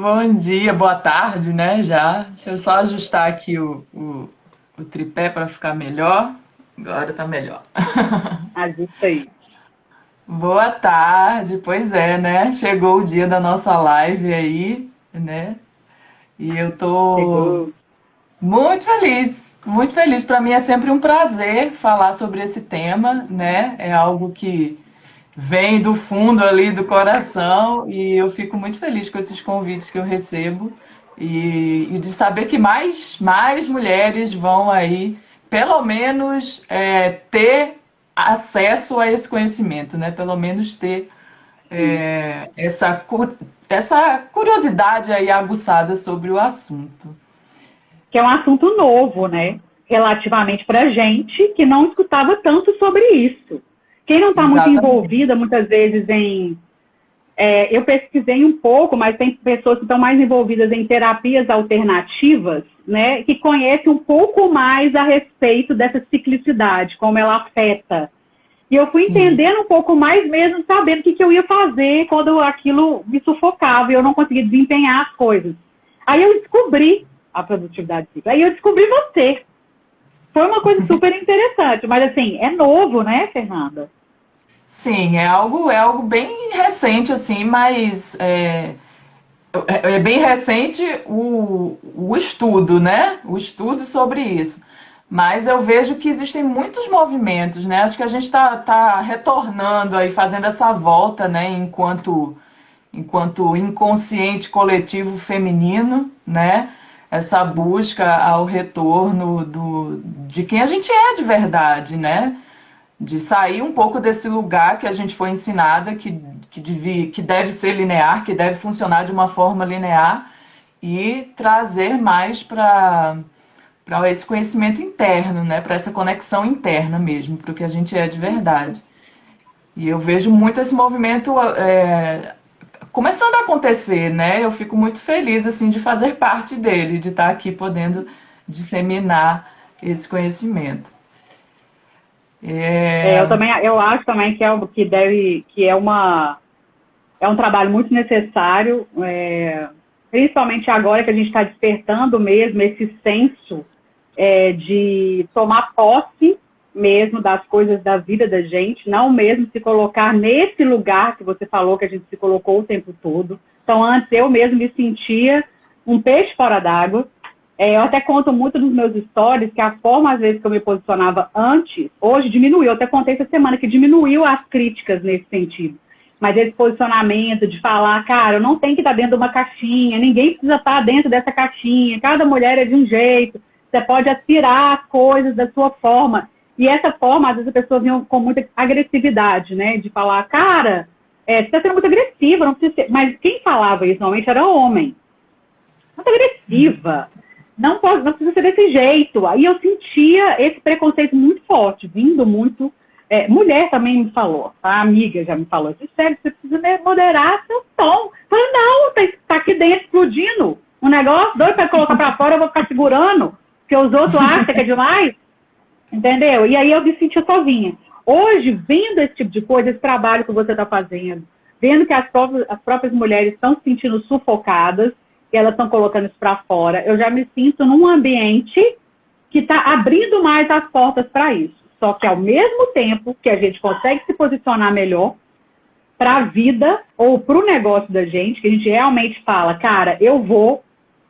Bom dia, boa tarde, né? Já. Deixa eu só ajustar aqui o tripé para ficar melhor. Agora tá melhor. Ajusta aí. Boa tarde, pois é, né? Chegou o dia da nossa live aí, né? E eu tô Chegou. muito feliz, muito feliz. Para mim é sempre um prazer falar sobre esse tema, né? É algo que vem do fundo ali do coração e eu fico muito feliz com esses convites que eu recebo e de saber que mais mulheres vão aí, pelo menos, ter acesso a esse conhecimento, né? Pelo menos ter Sim. essa curiosidade aí aguçada sobre o assunto. Que é um assunto novo, né? Relativamente para gente que não escutava tanto sobre isso. Quem não está muito Exatamente. envolvida, muitas vezes, em. Eu pesquisei um pouco, mas tem pessoas que estão mais envolvidas em terapias alternativas, né? Que conhecem um pouco mais a respeito dessa ciclicidade, como ela afeta. E eu fui Sim. entendendo um pouco mais mesmo, sabendo o que eu ia fazer quando aquilo me sufocava e eu não conseguia desempenhar as coisas. Aí eu descobri a produtividade cíclica. Aí eu descobri você. Foi uma coisa super interessante, mas assim, é novo, né, Fernanda? Sim, é algo bem recente, assim, mas é bem recente o estudo, né? O estudo sobre isso. Mas eu vejo que existem muitos movimentos, né? Acho que a gente tá retornando aí, fazendo essa volta, né? Enquanto inconsciente coletivo feminino, né? Essa busca ao retorno de quem a gente é de verdade, né? De sair um pouco desse lugar que a gente foi ensinada que deve ser linear, que deve funcionar de uma forma linear e trazer mais para esse conhecimento interno, né? Para essa conexão interna mesmo, para o que a gente é de verdade. E eu vejo muito esse movimento começando a acontecer, né? Eu fico muito feliz assim de fazer parte dele, de estar aqui podendo disseminar esse conhecimento. Eu É, também, eu acho também que é algo que deve, que é um trabalho muito necessário, principalmente agora que a gente está despertando mesmo esse senso de tomar posse mesmo das coisas da vida da gente, não mesmo se colocar nesse lugar que você falou que a gente se colocou o tempo todo. Então, antes eu mesmo me sentia um peixe fora d'água. Eu até conto muito nos meus stories que a forma, às vezes, que eu me posicionava antes, hoje diminuiu. Eu até contei essa semana que diminuiu as críticas nesse sentido. Mas esse posicionamento de falar, cara, eu não tenho que estar dentro de uma caixinha, ninguém precisa estar dentro dessa caixinha, cada mulher é de um jeito, você pode aspirar as coisas da sua forma. E essa forma, às vezes, as pessoas vinham com muita agressividade, né? De falar, cara, você está sendo muito agressiva, não precisa ser. Mas quem falava isso normalmente era homem. Muito agressiva. Não precisa ser desse jeito. Aí eu sentia esse preconceito muito forte, vindo muito. Mulher também me falou, a amiga já me falou, sério, você precisa moderar seu tom. Eu falei, não, tá aqui dentro explodindo. Um negócio doido para colocar para fora, eu vou ficar segurando, porque os outros acham que é demais. Entendeu? E aí eu me sentia sozinha. Hoje, vendo esse tipo de coisa, esse trabalho que você está fazendo, vendo que as próprias mulheres estão se sentindo sufocadas e elas estão colocando isso para fora, eu já me sinto num ambiente que está abrindo mais as portas para isso. Só que ao mesmo tempo que a gente consegue se posicionar melhor para a vida ou para o negócio da gente, que a gente realmente fala, cara, eu vou,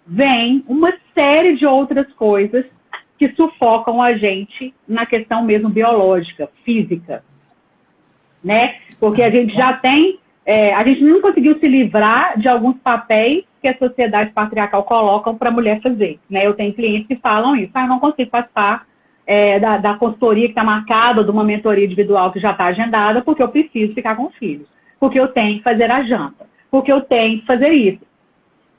vem uma série de outras coisas que sufocam a gente na questão mesmo biológica, física, né? Porque a gente já tem, a gente não conseguiu se livrar de alguns papéis que a sociedade patriarcal coloca para a mulher fazer, né? Eu tenho clientes que falam isso, eu não consigo participar da consultoria que está marcada, de uma mentoria individual que já está agendada, porque eu preciso ficar com o filho, porque eu tenho que fazer a janta, porque eu tenho que fazer isso.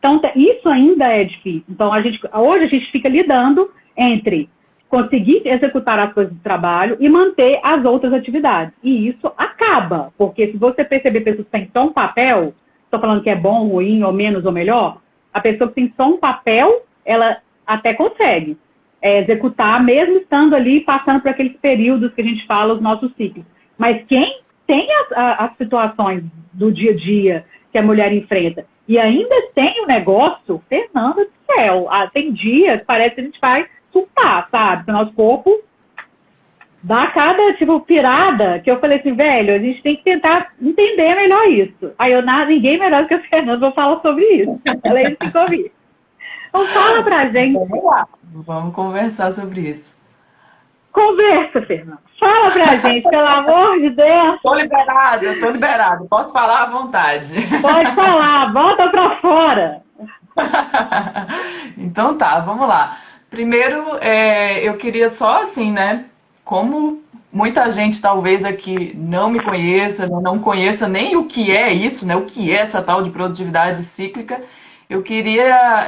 Então, isso ainda é difícil. Então, hoje a gente fica lidando entre conseguir executar as coisas do trabalho e manter as outras atividades. E isso acaba, porque se você perceber pessoas que têm só um papel, estou falando que é bom, ruim, ou menos, ou melhor, a pessoa que tem só um papel, ela até consegue executar, mesmo estando ali, passando por aqueles períodos que a gente fala, os nossos ciclos. Mas quem tem as situações do dia a dia que a mulher enfrenta e ainda tem o negócio, Fernanda do céu, tem dias que parece que a gente vai surtar, sabe? O nosso corpo dá cada, tipo, pirada, que eu falei assim, velho, a gente tem que tentar entender melhor isso. Aí ninguém melhor do que o Fernando vai falar sobre isso. Ela é isso que eu vi. Então fala pra gente. Vamos lá, vamos conversar sobre isso. Conversa, Fernando. Fala pra gente, pelo amor de Deus. Tô liberada. Posso falar à vontade. Pode falar, volta pra fora. Então tá, vamos lá. Primeiro, eu queria só assim, né? Como muita gente talvez aqui não me conheça, não conheça nem o que é isso, né? O que é essa tal de produtividade cíclica, eu queria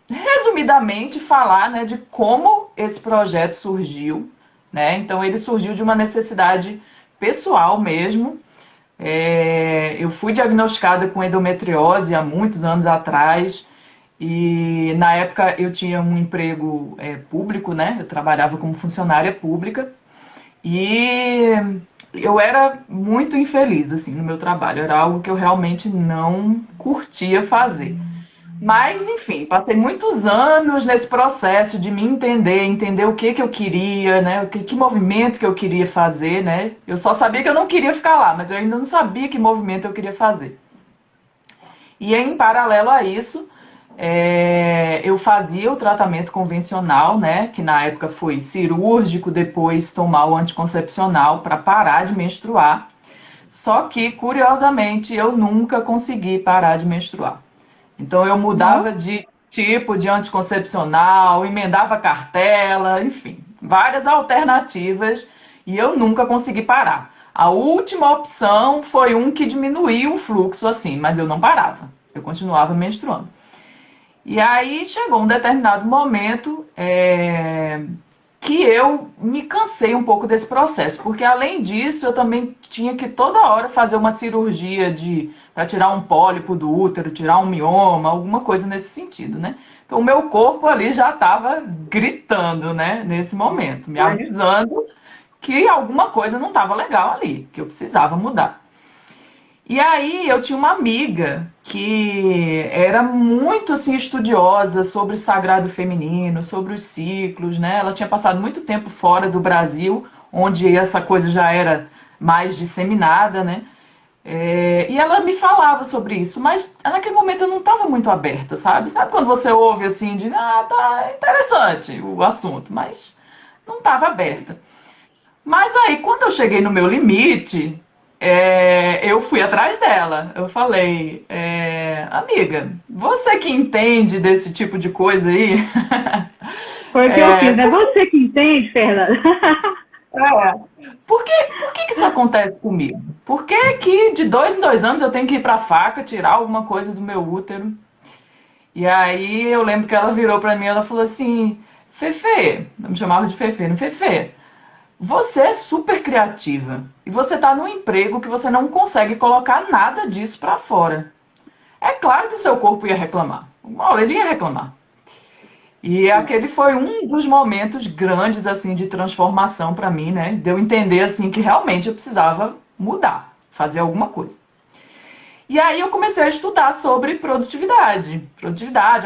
resumidamente falar, né, de como esse projeto surgiu, né? Então ele surgiu de uma necessidade pessoal mesmo. Eu fui diagnosticada com endometriose há muitos anos atrás e na época eu tinha um emprego público, né? Eu trabalhava como funcionária pública e eu era muito infeliz assim no meu trabalho. Era algo que eu realmente não curtia fazer. Mas, enfim, passei muitos anos nesse processo de me entender o que eu queria, né? Que movimento que eu queria fazer, né? Eu só sabia que eu não queria ficar lá, mas eu ainda não sabia que movimento eu queria fazer. E em paralelo a isso, eu fazia o tratamento convencional, né? Que na época foi cirúrgico, depois tomar o anticoncepcional para parar de menstruar. Só que, curiosamente, eu nunca consegui parar de menstruar. Então eu mudava de tipo de anticoncepcional, emendava cartela, enfim, várias alternativas e eu nunca consegui parar. A última opção foi um que diminuiu o fluxo assim, mas eu não parava, eu continuava menstruando. E aí chegou um determinado momento que eu me cansei um pouco desse processo, porque além disso eu também tinha que toda hora fazer uma cirurgia para tirar um pólipo do útero, tirar um mioma, alguma coisa nesse sentido, né? Então o meu corpo ali já estava gritando, né, nesse momento, me avisando que alguma coisa não estava legal ali, que eu precisava mudar. E aí eu tinha uma amiga que era muito assim estudiosa sobre o sagrado feminino, sobre os ciclos, né? Ela tinha passado muito tempo fora do Brasil, onde essa coisa já era mais disseminada, né? E ela me falava sobre isso, mas naquele momento eu não estava muito aberta, sabe? Sabe quando você ouve assim de, tá interessante o assunto, mas não estava aberta. Mas aí, quando eu cheguei no meu limite, eu fui atrás dela. Eu falei, amiga, você que entende desse tipo de coisa aí? Foi o que eu fiz, né? Você que entende, Fernanda? Por que isso acontece comigo? Por que de 2 em 2 anos eu tenho que ir pra faca, tirar alguma coisa do meu útero? E aí eu lembro que ela virou pra mim e ela falou assim, Fefe, eu me chamava de Fefe, não Fefe, você é super criativa e você está num emprego que você não consegue colocar nada disso para fora. É claro que o seu corpo ia reclamar. Uma hora ele ia reclamar. E aquele foi um dos momentos grandes assim de transformação para mim, né? De eu entender assim que realmente eu precisava mudar, fazer alguma coisa. E aí eu comecei a estudar sobre produtividade,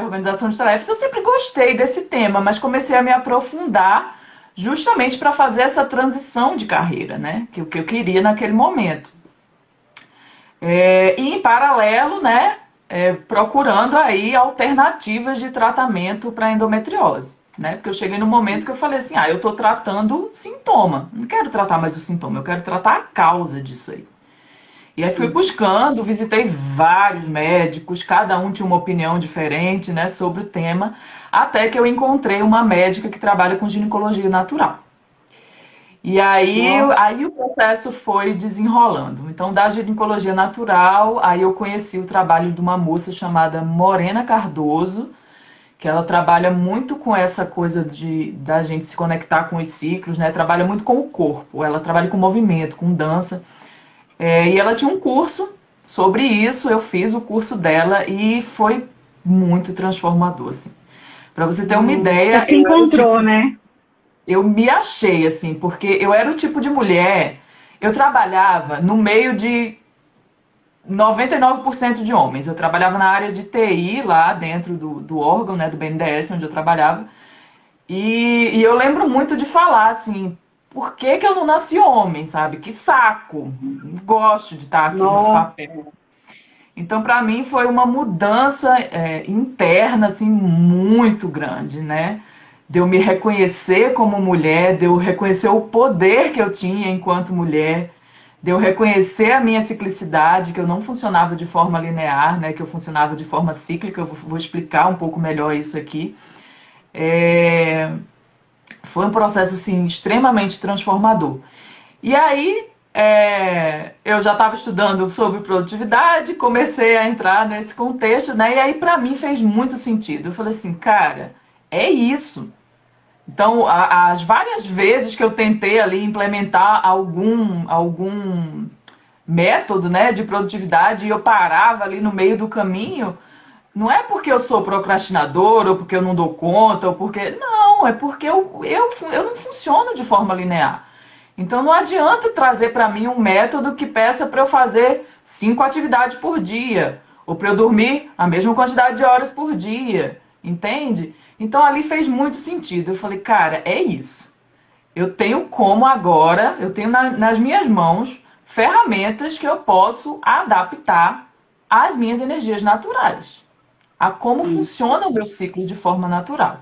organização de tarefas. Eu sempre gostei desse tema, mas comecei a me aprofundar justamente para fazer essa transição de carreira, né? Que o que eu queria naquele momento. E em paralelo, né? Procurando aí alternativas de tratamento para endometriose, né? Porque eu cheguei num momento que eu falei assim, eu estou tratando sintoma, não quero tratar mais o sintoma, eu quero tratar a causa disso aí. E aí fui buscando, visitei vários médicos, cada um tinha uma opinião diferente, né, sobre o tema, até que eu encontrei uma médica que trabalha com ginecologia natural. E aí o processo foi desenrolando. Então, da ginecologia natural, aí eu conheci o trabalho de uma moça chamada Morena Cardoso, que ela trabalha muito com essa coisa da gente se conectar com os ciclos, né? Trabalha muito com o corpo, ela trabalha com movimento, com dança. E ela tinha um curso sobre isso, eu fiz o curso dela e foi muito transformador, assim. Pra você ter uma ideia... Você se encontrou, né? Eu me achei, assim, porque eu era o tipo de mulher... Eu trabalhava no meio de 99% de homens. Eu trabalhava na área de TI lá dentro do órgão, né, do BNDES, onde eu trabalhava. E eu lembro muito de falar assim, por que que eu não nasci homem, sabe? Que saco! Não gosto de estar aqui nesse Nossa, papel. Então, para mim, foi uma mudança interna, assim, muito grande, né? De eu me reconhecer como mulher, de eu reconhecer o poder que eu tinha enquanto mulher, de eu reconhecer a minha ciclicidade, que eu não funcionava de forma linear, né? Que eu funcionava de forma cíclica. Eu vou explicar um pouco melhor isso aqui. É, Foi um processo, assim, extremamente transformador. E aí, eu já estava estudando sobre produtividade, comecei a entrar nesse contexto, né? E aí, para mim, fez muito sentido. Eu falei assim, cara, é isso. Então, as várias vezes que eu tentei ali implementar algum método, né, de produtividade e eu parava ali no meio do caminho, não é porque eu sou procrastinador ou porque eu não dou conta ou porque... Não, é porque eu não funciono de forma linear. Então não adianta trazer para mim um método que peça para eu fazer 5 atividades por dia, ou para eu dormir a mesma quantidade de horas por dia, entende? Então ali fez muito sentido. Eu falei, cara, é isso. Eu tenho como agora, eu tenho nas minhas mãos ferramentas que eu posso adaptar às minhas energias naturais, a como funciona o meu ciclo de forma natural.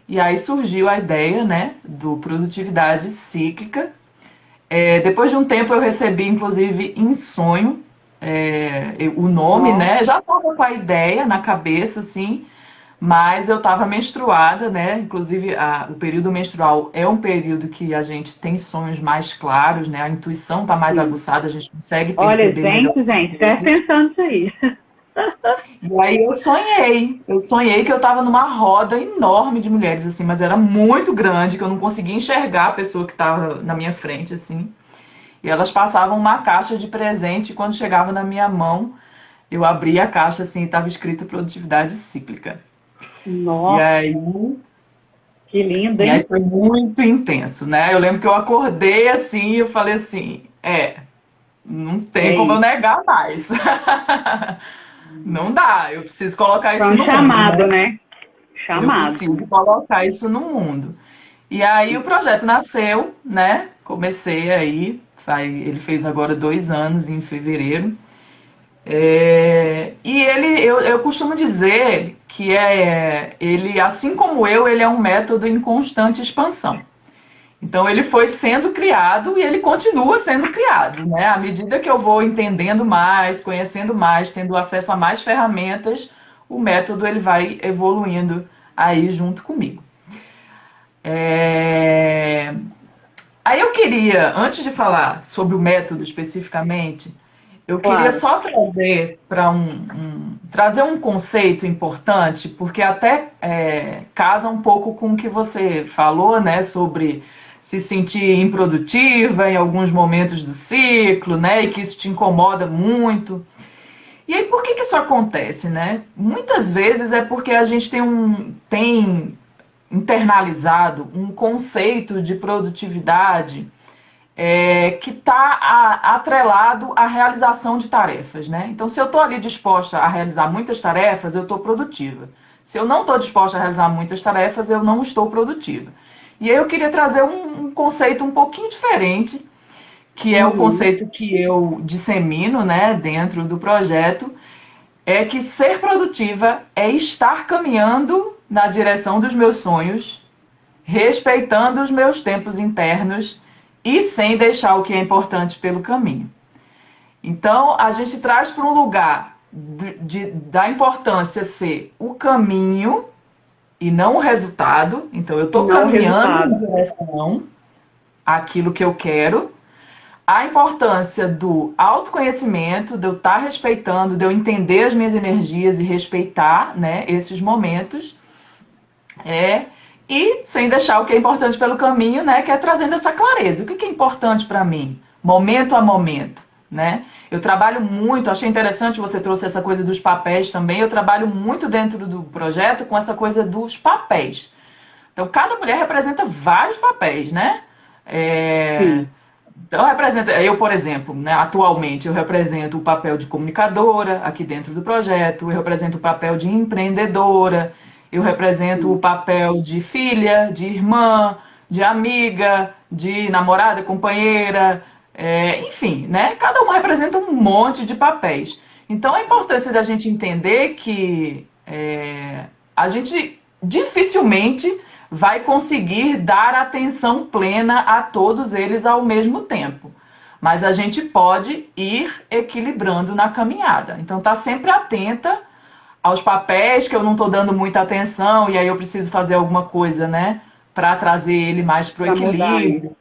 E aí surgiu a ideia, né, do produtividade cíclica. Depois de um tempo eu recebi, inclusive, em sonho, o nome, nossa. né? Já estava com a ideia na cabeça, assim, mas eu estava menstruada, né? Inclusive, o período menstrual é um período que a gente tem sonhos mais claros, né? A intuição está mais Sim. aguçada, a gente consegue Olha, perceber melhor gente, as presta coisas. atenção nisso aí. E aí eu sonhei que eu estava numa roda enorme de mulheres, assim, mas era muito grande, que eu não conseguia enxergar a pessoa que estava na minha frente, assim. E elas passavam uma caixa de presente e quando chegava na minha mão, eu abria a caixa assim e estava escrito produtividade cíclica. E Nossa, aí, que lindo, e aí hein? foi muito intenso, né? Eu lembro que eu acordei assim e eu falei assim, não tem É como eu isso. negar mais. Não dá, eu preciso colocar Foi isso um no mundo, chamado, né? né? Eu Chamado. preciso colocar isso no mundo. E aí o projeto nasceu, né? Comecei aí, ele fez agora 2 anos em fevereiro. E eu costumo dizer que ele, assim como ele é um método em constante expansão. Então ele foi sendo criado e ele continua sendo criado, né? À medida que eu vou entendendo mais, conhecendo mais, tendo acesso a mais ferramentas, o método ele vai evoluindo aí junto comigo. É... Aí eu queria, antes de falar sobre o método especificamente, eu queria Claro. só trazer trazer um conceito importante, porque até casa um pouco com o que você falou, né, sobre se sentir improdutiva em alguns momentos do ciclo, né, e que isso te incomoda muito. E aí, por que que isso acontece, né? Muitas vezes é porque a gente tem internalizado um conceito de produtividade que está atrelado à realização de tarefas, né? Então, se eu estou ali disposta a realizar muitas tarefas, eu estou produtiva. Se eu não estou disposta a realizar muitas tarefas, eu não estou produtiva. E aí eu queria trazer um conceito um pouquinho diferente, que é o Uhum. conceito que eu dissemino, né, dentro do projeto, é que ser produtiva é estar caminhando na direção dos meus sonhos, respeitando os meus tempos internos e sem deixar o que é importante pelo caminho. Então, a gente traz para um lugar da importância ser o caminho e não o resultado. Então, eu E estou não o caminhando em resultado. direção àquilo que eu quero. A importância do autoconhecimento, de eu estar respeitando, de eu entender as minhas energias e respeitar, né, esses momentos. É, e sem deixar o que é importante pelo caminho, né? Que é trazendo essa clareza. O que é importante para mim? Momento a momento, né? Eu trabalho muito, achei interessante você trouxe essa coisa dos papéis também. Eu trabalho muito dentro do projeto com essa coisa dos papéis. Então, cada mulher representa vários papéis, né? É, Sim. Então, eu, por exemplo, né, atualmente eu represento o papel de comunicadora aqui dentro do projeto, eu represento o papel de empreendedora, eu represento o papel de filha, de irmã, de amiga, de namorada, companheira, enfim, né? Cada uma representa um monte de papéis. Então, a importância da gente entender que a gente dificilmente vai conseguir dar atenção plena a todos eles ao mesmo tempo. Mas a gente pode ir equilibrando na caminhada. Então, tá sempre atenta aos papéis que eu não estou dando muita atenção e aí eu preciso fazer alguma coisa, né, para trazer ele mais para o Para mudar equilíbrio. isso.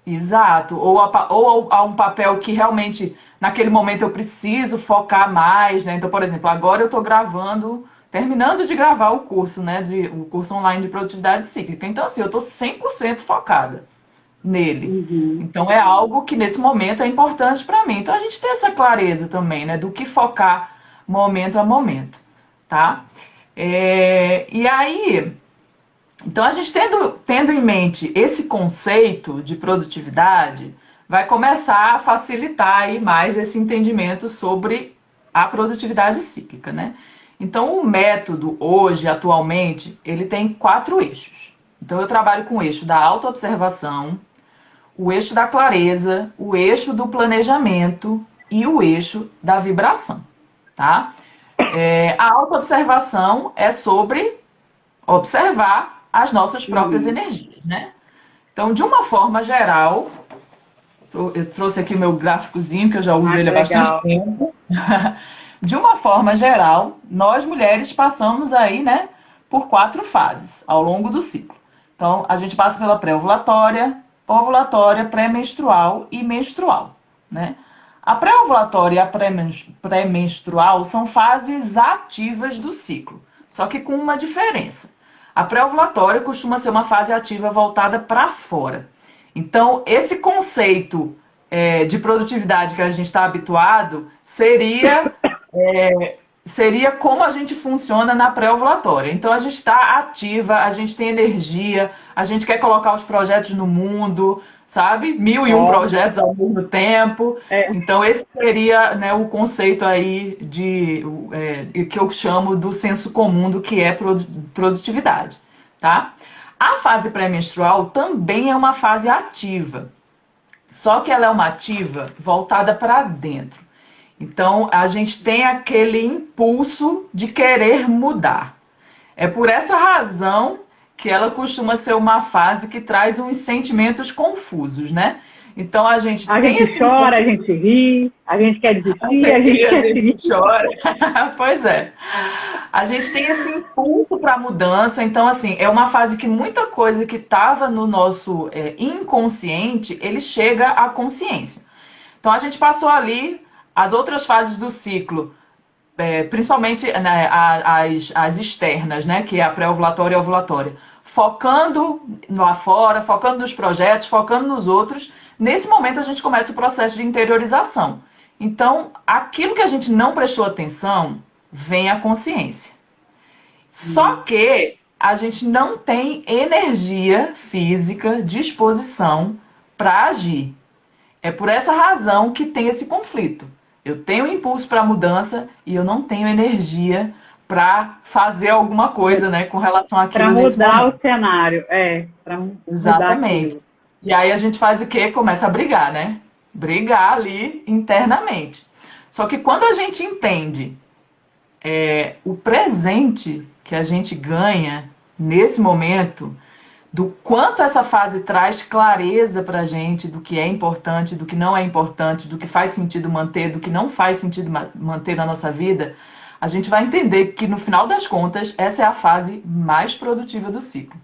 Exato. Ou a um papel que realmente, naquele momento, eu preciso focar mais, né? Então, por exemplo, agora eu estou gravando, terminando de gravar o curso, né? O curso online de produtividade cíclica. Então, assim, eu estou 100% focada nele. Uhum. Então, é algo que nesse momento é importante para mim. Então, a gente tem essa clareza também, né? Do que focar momento a momento, tá? E aí. Então, a gente tendo em mente esse conceito de produtividade, vai começar a facilitar aí mais esse entendimento sobre a produtividade cíclica, né? Então, o método hoje, atualmente, ele tem 4 eixos. Então, eu trabalho com o eixo da autoobservação, o eixo da clareza, o eixo do planejamento e o eixo da vibração, tá? A autoobservação é sobre observar as nossas próprias Uhum. energias, né? Então, de uma forma geral, eu trouxe aqui o meu gráficozinho, que eu já uso Ah, ele que há bastante legal. tempo. De uma forma geral, nós mulheres passamos aí, né, por 4 fases ao longo do ciclo. Então, a gente passa pela pré-ovulatória, ovulatória, pré-menstrual e menstrual, né? A pré-ovulatória e a pré-menstrual são fases ativas do ciclo, só que com uma diferença. A pré-ovulatória costuma ser uma fase ativa voltada para fora. Então, esse conceito de produtividade que a gente está habituado seria como a gente funciona na pré-ovulatória. Então, a gente está ativa, a gente tem energia, a gente quer colocar os projetos no mundo, sabe? 1001 Ó, projetos ao mesmo tempo. é, Então, esse seria, né, o conceito aí que eu chamo do senso comum do que é produtividade, tá? A fase pré-menstrual também é uma fase ativa, só que ela é uma ativa voltada para dentro. Então, a gente tem aquele impulso de querer mudar. É por essa razão que ela costuma ser uma fase que traz uns sentimentos confusos, né? Então, a gente a tem gente esse chora, a impulso, gente ri, a gente quer a desistir, a gente gente ri, a quer gente seguir. chora. Pois é. A gente tem esse impulso para mudança. Então, assim, é uma fase que muita coisa que estava no nosso inconsciente, ele chega à consciência. Então, a gente passou ali as outras fases do ciclo, principalmente, né, as externas, né, que é a pré-ovulatória e a ovulatória, focando lá fora, focando nos projetos, focando nos outros. Nesse momento, a gente começa o processo de interiorização. Então, aquilo que a gente não prestou atenção, vem à consciência. Só Hum. que a gente não tem energia física, disposição para agir. É por essa razão que tem esse conflito. Eu tenho impulso para a mudança e eu não tenho energia para fazer alguma coisa, né, com relação Para àquilo nesse mudar momento. o cenário, para mudar Exatamente. aquilo. E aí a gente faz o quê? Começa a brigar, né? Brigar ali internamente. Só que quando a gente entende o presente que a gente ganha nesse momento, do quanto essa fase traz clareza para a gente do que é importante, do que não é importante, do que faz sentido manter, do que não faz sentido manter na nossa vida, a gente vai entender que no final das contas essa é a fase mais produtiva do ciclo.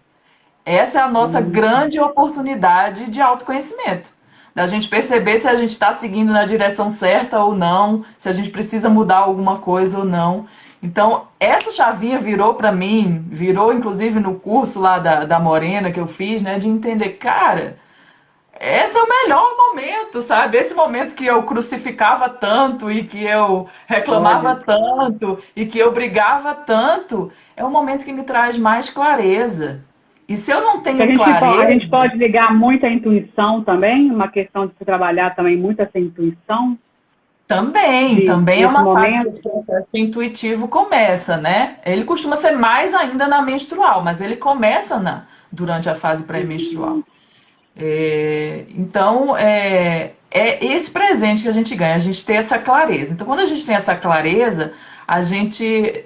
Essa é a nossa Hum. grande oportunidade de autoconhecimento. Da gente perceber se a gente está seguindo na direção certa ou não, se a gente precisa mudar alguma coisa ou não. Então, essa chavinha virou para mim, virou inclusive no curso lá da Morena que eu fiz, né, de entender, cara, esse é o melhor momento, sabe? Esse momento que eu crucificava tanto e que eu reclamava Olha, tanto e que eu brigava tanto, é o momento que me traz mais clareza. E se eu não A tenho a gente clareza, pode ligar muito à intuição também, uma questão de se trabalhar também muito essa intuição também é desse uma fase que momento. esse processo intuitivo começa, né? Ele costuma ser mais ainda na menstrual, mas ele começa durante a fase pré-menstrual. Então, é esse presente que a gente ganha, a gente ter essa clareza. Então, quando a gente tem essa clareza, a gente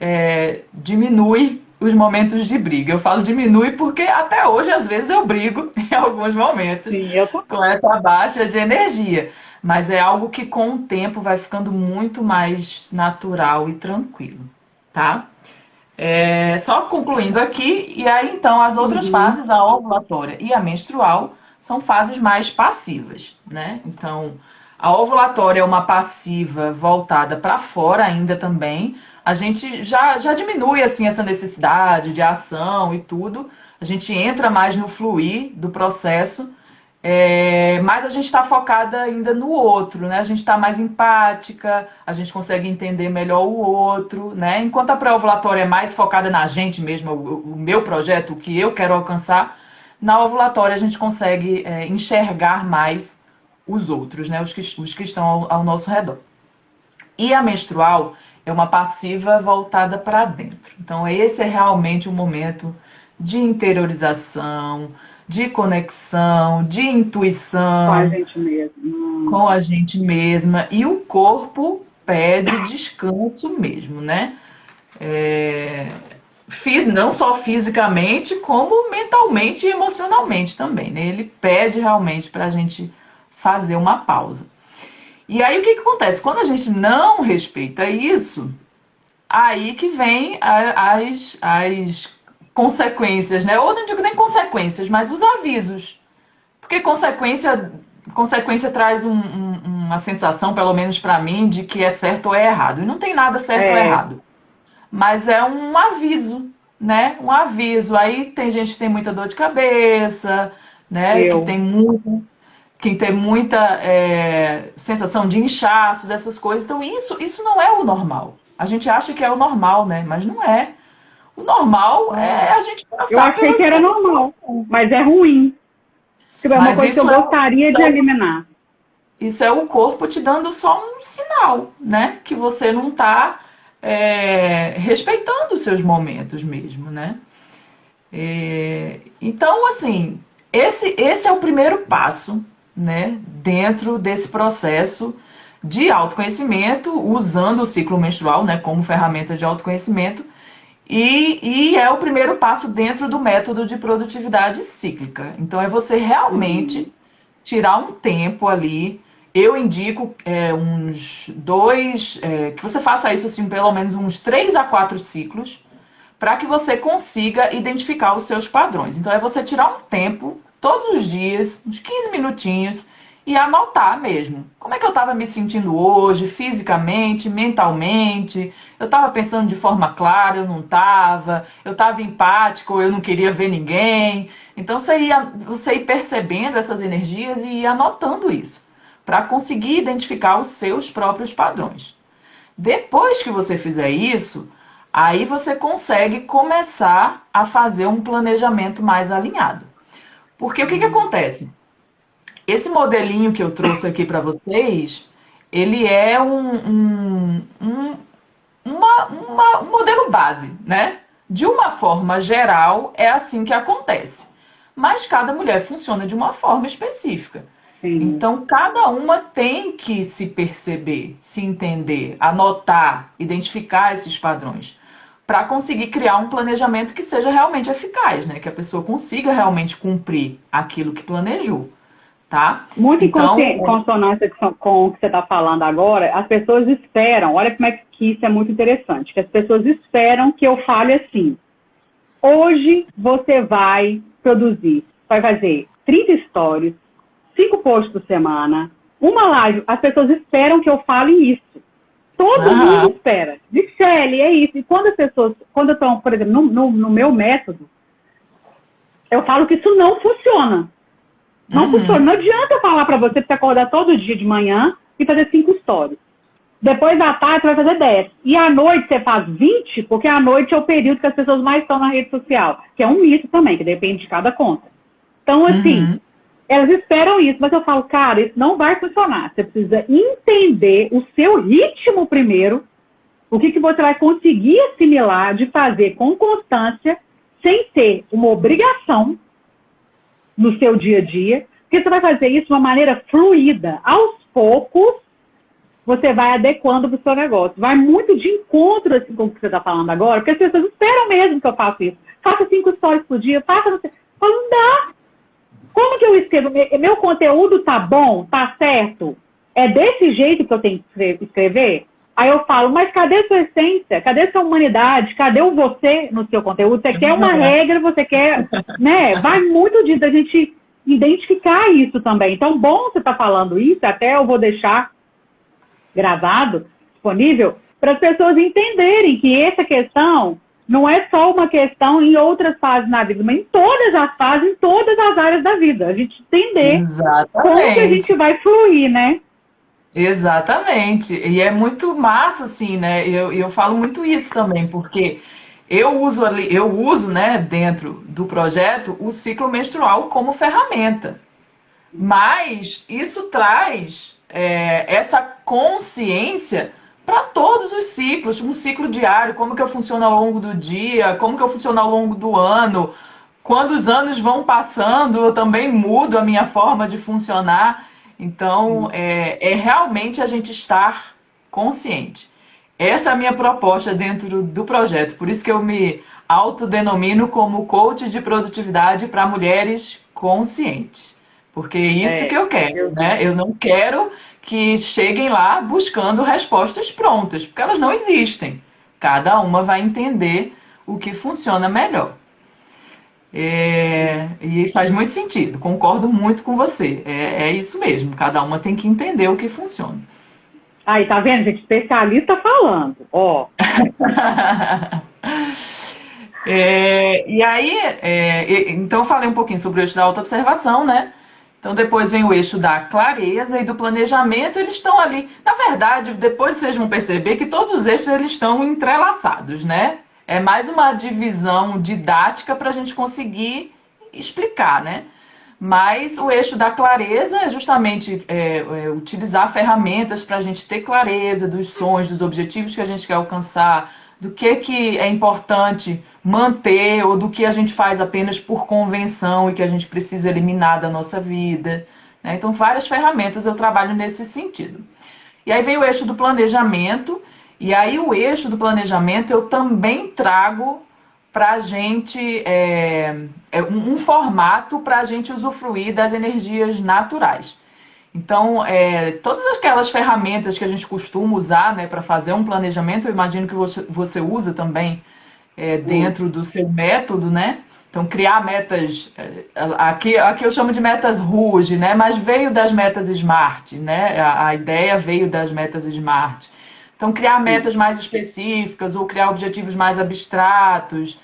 diminui os momentos de briga. Eu falo diminui porque até hoje, às vezes, eu brigo em alguns momentos Sim, eu tô. com essa baixa de energia. Mas é algo que com o tempo vai ficando muito mais natural e tranquilo, tá? Só concluindo aqui, e aí então as outras Uhum. fases, a ovulatória e a menstrual, são fases mais passivas, né? Então, a ovulatória é uma passiva voltada para fora ainda também. A gente já diminui assim essa necessidade de ação e tudo. A gente entra mais no fluir do processo, mas a gente está focada ainda no outro, né? A gente está mais empática, a gente consegue entender melhor o outro, né? Enquanto a pré-ovulatória é mais focada na gente mesmo, o meu projeto, o que eu quero alcançar, na ovulatória a gente consegue enxergar mais os outros, né? Os que estão ao nosso redor. E a menstrual é uma passiva voltada para dentro. Então, esse é realmente um momento de interiorização, de conexão, de Com a intuição gente mesmo. com a gente mesma. E o corpo pede descanso mesmo, né? É, não só fisicamente, como mentalmente e emocionalmente também, né? Ele pede realmente para a gente fazer uma pausa. E aí o que acontece? Quando a gente não respeita isso, aí que vem as consequências, né? Ou não digo nem consequências, mas os avisos. Porque consequência traz uma sensação, pelo menos para mim, de que é certo ou é errado. E não tem nada certo ou É, errado. Mas é um aviso, né? Um aviso. Aí tem gente que tem muita dor de cabeça, né? eu. Que tem muita sensação de inchaço, dessas coisas. Então, isso não é o normal. A gente acha que é o normal, né? Mas não é. O normal é a gente Eu passar achei que pelas era normal, mas é ruim. Tipo, é uma Mas coisa que eu gostaria de eliminar. isso é o corpo te dando só um sinal, né? Que você não está respeitando os seus momentos mesmo, né? Então, assim, esse é o primeiro passo, né? Dentro desse processo de autoconhecimento, usando o ciclo menstrual, né? Como ferramenta de autoconhecimento. E é o primeiro passo dentro do método de produtividade cíclica. Então, é você Uhum. realmente tirar um tempo ali. Eu indico uns dois, que você faça isso assim, pelo menos uns 3 a 4 ciclos, para que você consiga identificar os seus padrões. Então é você tirar um tempo, todos os dias, uns 15 minutinhos, e anotar mesmo. Como é que eu estava me sentindo hoje, fisicamente, mentalmente? Eu estava pensando de forma clara, eu não estava. Eu estava empático, ou eu não queria ver ninguém. Então você ir percebendo essas energias e ir anotando isso, para conseguir identificar os seus próprios padrões. Depois que você fizer isso, aí você consegue começar a fazer um planejamento mais alinhado. Porque o que acontece? Esse modelinho que eu trouxe aqui para vocês, ele é um modelo base, né? De uma forma geral, é assim que acontece. Mas cada mulher funciona de uma forma específica. Sim. Então, cada uma tem que se perceber, se entender, anotar, identificar esses padrões, para conseguir criar um planejamento que seja realmente eficaz, né? Que a pessoa consiga realmente cumprir aquilo que planejou, tá? Muito em Então, consonância com o que você está falando agora, as pessoas esperam, olha como é que isso é muito interessante, que as pessoas esperam que eu fale assim, hoje você vai produzir, vai fazer 30 stories, 5 posts por semana, uma live, as pessoas esperam que eu fale isso. Todo mundo aham, espera. Michele, é isso. E quando as pessoas, quando estão, por exemplo, no meu método, eu falo que isso não funciona. Não funciona. uhum, Não adianta eu falar para você acordar todo dia de manhã e fazer 5 stories. Depois da tarde você vai fazer 10. E à noite você faz 20, porque à noite é o período que as pessoas mais estão na rede social. Que é um mito também, que depende de cada conta. Então, assim, Uhum. elas esperam isso, mas eu falo, cara, isso não vai funcionar. Você precisa entender o seu ritmo primeiro, o que você vai conseguir assimilar de fazer com constância, sem ter uma obrigação no seu dia a dia, porque você vai fazer isso de uma maneira fluida. Aos poucos, você vai adequando para o seu negócio. Vai muito de encontro assim, com o que você está falando agora, porque as pessoas esperam mesmo que eu faça isso. Faça 5 stories por dia, faça... Fala, não dá. Como que eu escrevo? Meu conteúdo tá bom? Tá certo? É desse jeito que eu tenho que escrever? Aí eu falo, mas cadê a sua essência? Cadê a sua humanidade? Cadê o você no seu conteúdo? Você quer uma regra, você quer... né? Vai muito disso, a gente identificar isso também. Então, bom você estar falando isso, até eu vou deixar gravado, disponível, para as pessoas entenderem que essa questão não é só uma questão em outras fases na vida, mas em todas as fases, em todas as áreas da vida. A gente entender como que a gente Exatamente. vai fluir, né? Exatamente. E é muito massa, assim, né? Eu falo muito isso também, porque eu uso, né, dentro do projeto, o ciclo menstrual como ferramenta. Mas isso traz essa consciência para todos os ciclos, um ciclo diário, como que eu funciono ao longo do dia, como que eu funciono ao longo do ano. Quando os anos vão passando, eu também mudo a minha forma de funcionar. Então, é realmente a gente estar consciente. Essa é a minha proposta dentro do projeto. Por isso que eu me autodenomino como coach de produtividade para mulheres conscientes. Porque é isso que eu quero, Eu vi. né? Eu não quero que cheguem lá buscando respostas prontas, porque elas não existem. Cada uma vai entender o que funciona melhor. E faz muito sentido, concordo muito com você. É isso mesmo, cada uma tem que entender o que funciona. Aí, tá vendo, gente? Especialista falando. Ó, E aí, então eu falei um pouquinho sobre o eixo da autoobservação, né? Então depois vem o eixo da clareza e do planejamento, eles estão ali. Na verdade, depois vocês vão perceber que todos os eixos eles estão entrelaçados, né? É mais uma divisão didática para a gente conseguir explicar, né? Mas o eixo da clareza é justamente utilizar ferramentas para a gente ter clareza dos sonhos, dos objetivos que a gente quer alcançar, do que é importante manter ou do que a gente faz apenas por convenção e que a gente precisa eliminar da nossa vida, né? Então, várias ferramentas eu trabalho nesse sentido. E aí vem o eixo do planejamento, e aí o eixo do planejamento eu também trago para a gente um formato para a gente usufruir das energias naturais. Então, todas aquelas ferramentas que a gente costuma usar, né, para fazer um planejamento, eu imagino que você usa também dentro do seu método, né? Então, criar metas, aqui eu chamo de metas RUGE, né? Mas veio das metas SMART, né? A ideia veio das metas SMART. Então, criar metas mais específicas ou criar objetivos mais abstratos.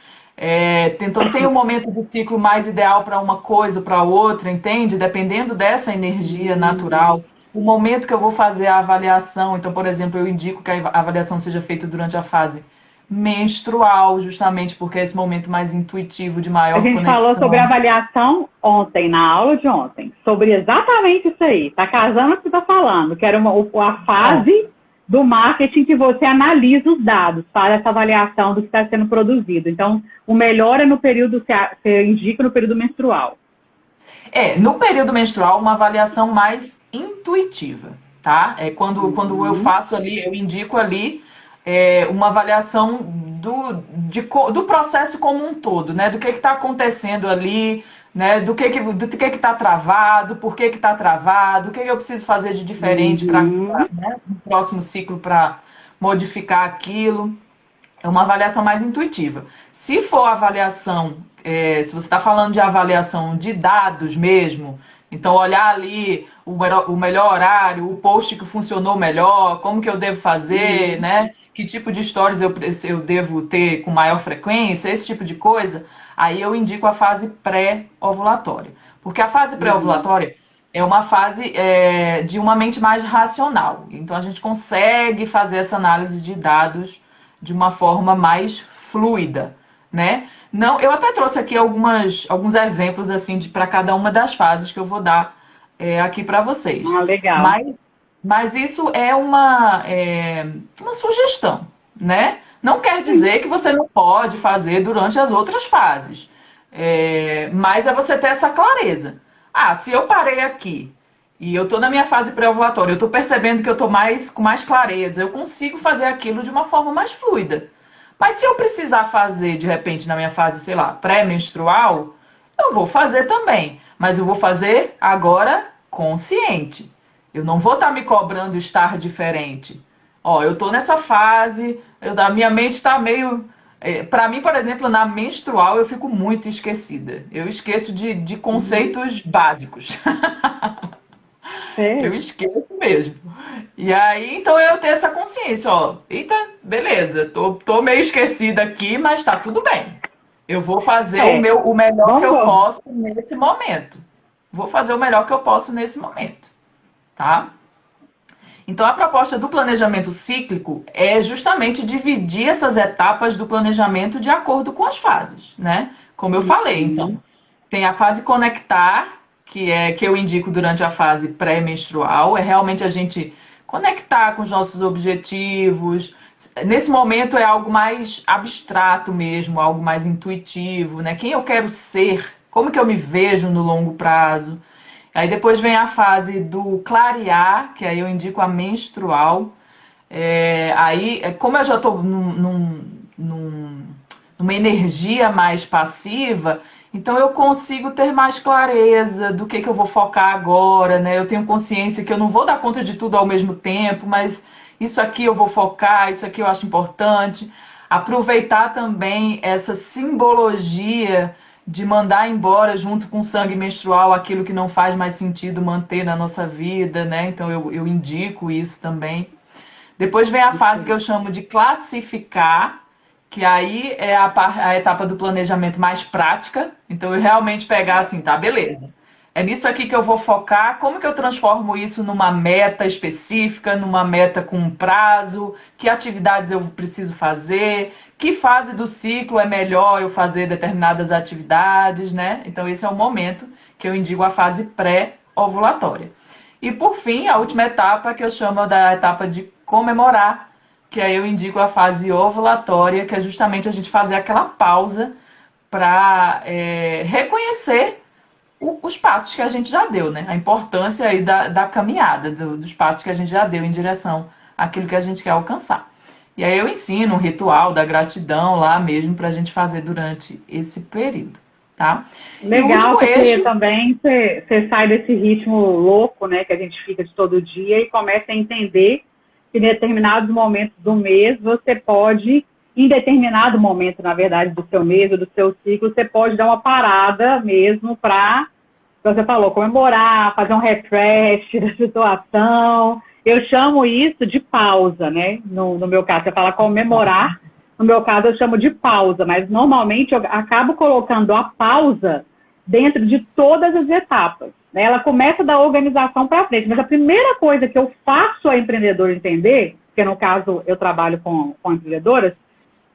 Então, tem um momento do ciclo mais ideal para uma coisa ou para outra, entende? Dependendo dessa energia natural. O momento que eu vou fazer a avaliação, então, por exemplo, eu indico que a avaliação seja feita durante a fase menstrual, justamente porque é esse momento mais intuitivo, de a maior gente falou sobre conexão. avaliação ontem, na aula de ontem, sobre exatamente isso aí. Tá casando com o que você tá falando, que era a É. fase do marketing que você analisa os dados para essa avaliação do que está sendo produzido. Então, o melhor é no período, você indica no período menstrual. No período menstrual, uma avaliação mais intuitiva, tá? Quando eu faço ali, eu indico ali uma avaliação do processo como um todo, né? Do que está acontecendo ali, né? Do que está travado, por que está travado, o que eu preciso fazer de diferente para Uhum. no próximo ciclo para modificar aquilo. É uma avaliação mais intuitiva. Se for avaliação, se você está falando de avaliação de dados mesmo, então olhar ali o melhor horário, o post que funcionou melhor, como que eu devo fazer, né? Que tipo de stories eu devo ter com maior frequência, esse tipo de coisa, aí eu indico a fase pré-ovulatória. Porque a fase pré-ovulatória é uma fase de uma mente mais racional. Então a gente consegue fazer essa análise de dados de uma forma mais fluida, né? Não, eu até trouxe aqui alguns exemplos assim para cada uma das fases que eu vou dar aqui para vocês. Ah, legal. Mas isso uma sugestão, né? Não quer dizer que você não pode fazer durante as outras fases. Mas é você ter essa clareza. Ah, se eu parei aqui e eu estou na minha fase pré-ovulatória, eu estou percebendo que eu estou com mais clareza, eu consigo fazer aquilo de uma forma mais fluida. Mas se eu precisar fazer, de repente, na minha fase, sei lá, pré-menstrual, eu vou fazer também. Mas eu vou fazer agora consciente. Eu não vou estar me cobrando estar diferente. Ó, eu tô nessa fase, a minha mente está meio. Para mim, por exemplo, na menstrual eu fico muito esquecida. Eu esqueço de conceitos básicos. Eu Sei. esqueço mesmo. E aí, então eu tenho essa consciência, ó. Eita, beleza, tô meio esquecida aqui, mas tá tudo bem. Eu vou fazer É, o melhor que eu vamos. posso nesse momento. Vou fazer o melhor que eu posso nesse momento, tá? Então, a proposta do planejamento cíclico é justamente dividir essas etapas do planejamento de acordo com as fases, né? Como eu falei, então, tem a fase conectar, que eu indico durante a fase pré-menstrual, é realmente a gente conectar com os nossos objetivos. Nesse momento é algo mais abstrato mesmo, algo mais intuitivo, né? Quem eu quero ser, como que eu me vejo no longo prazo. Aí depois vem a fase do clarear, que aí eu indico a menstrual. Como eu já estou numa energia mais passiva, então eu consigo ter mais clareza do que eu vou focar agora, né? Eu tenho consciência que eu não vou dar conta de tudo ao mesmo tempo, mas isso aqui eu vou focar, isso aqui eu acho importante. Aproveitar também essa simbologia de mandar embora junto com o sangue menstrual aquilo que não faz mais sentido manter na nossa vida, né? Então eu indico isso também. Depois vem a fase que eu chamo de classificar, que aí é a etapa do planejamento mais prática. Então eu realmente pegar assim, tá, beleza. É nisso aqui que eu vou focar. Como que eu transformo isso numa meta específica, numa meta com um prazo? Que atividades eu preciso fazer? Que fase do ciclo é melhor eu fazer determinadas atividades, né? Então esse é o momento que eu indico a fase pré-ovulatória. E por fim, a última etapa que eu chamo da etapa de comemorar, que aí eu indico a fase ovulatória, que é justamente a gente fazer aquela pausa para reconhecer os passos que a gente já deu, né? A importância aí da caminhada, dos passos que a gente já deu em direção àquilo que a gente quer alcançar. E aí eu ensino um ritual da gratidão lá mesmo para a gente fazer durante esse período, tá? E o Legal, último porque eixo, também você sai desse ritmo louco, né, que a gente fica de todo dia e começa a entender que em determinados momentos do mês você pode, em determinado momento, na verdade, do seu mês ou do seu ciclo, você pode dar uma parada mesmo para, como você falou, comemorar, fazer um refresh da situação. Eu chamo isso de pausa, né? No meu caso, você fala comemorar, no meu caso eu chamo de pausa, mas normalmente eu acabo colocando a pausa dentro de todas as etapas, né? Ela começa da organização para frente, mas a primeira coisa que eu faço a empreendedora entender, porque no caso eu trabalho com empreendedoras,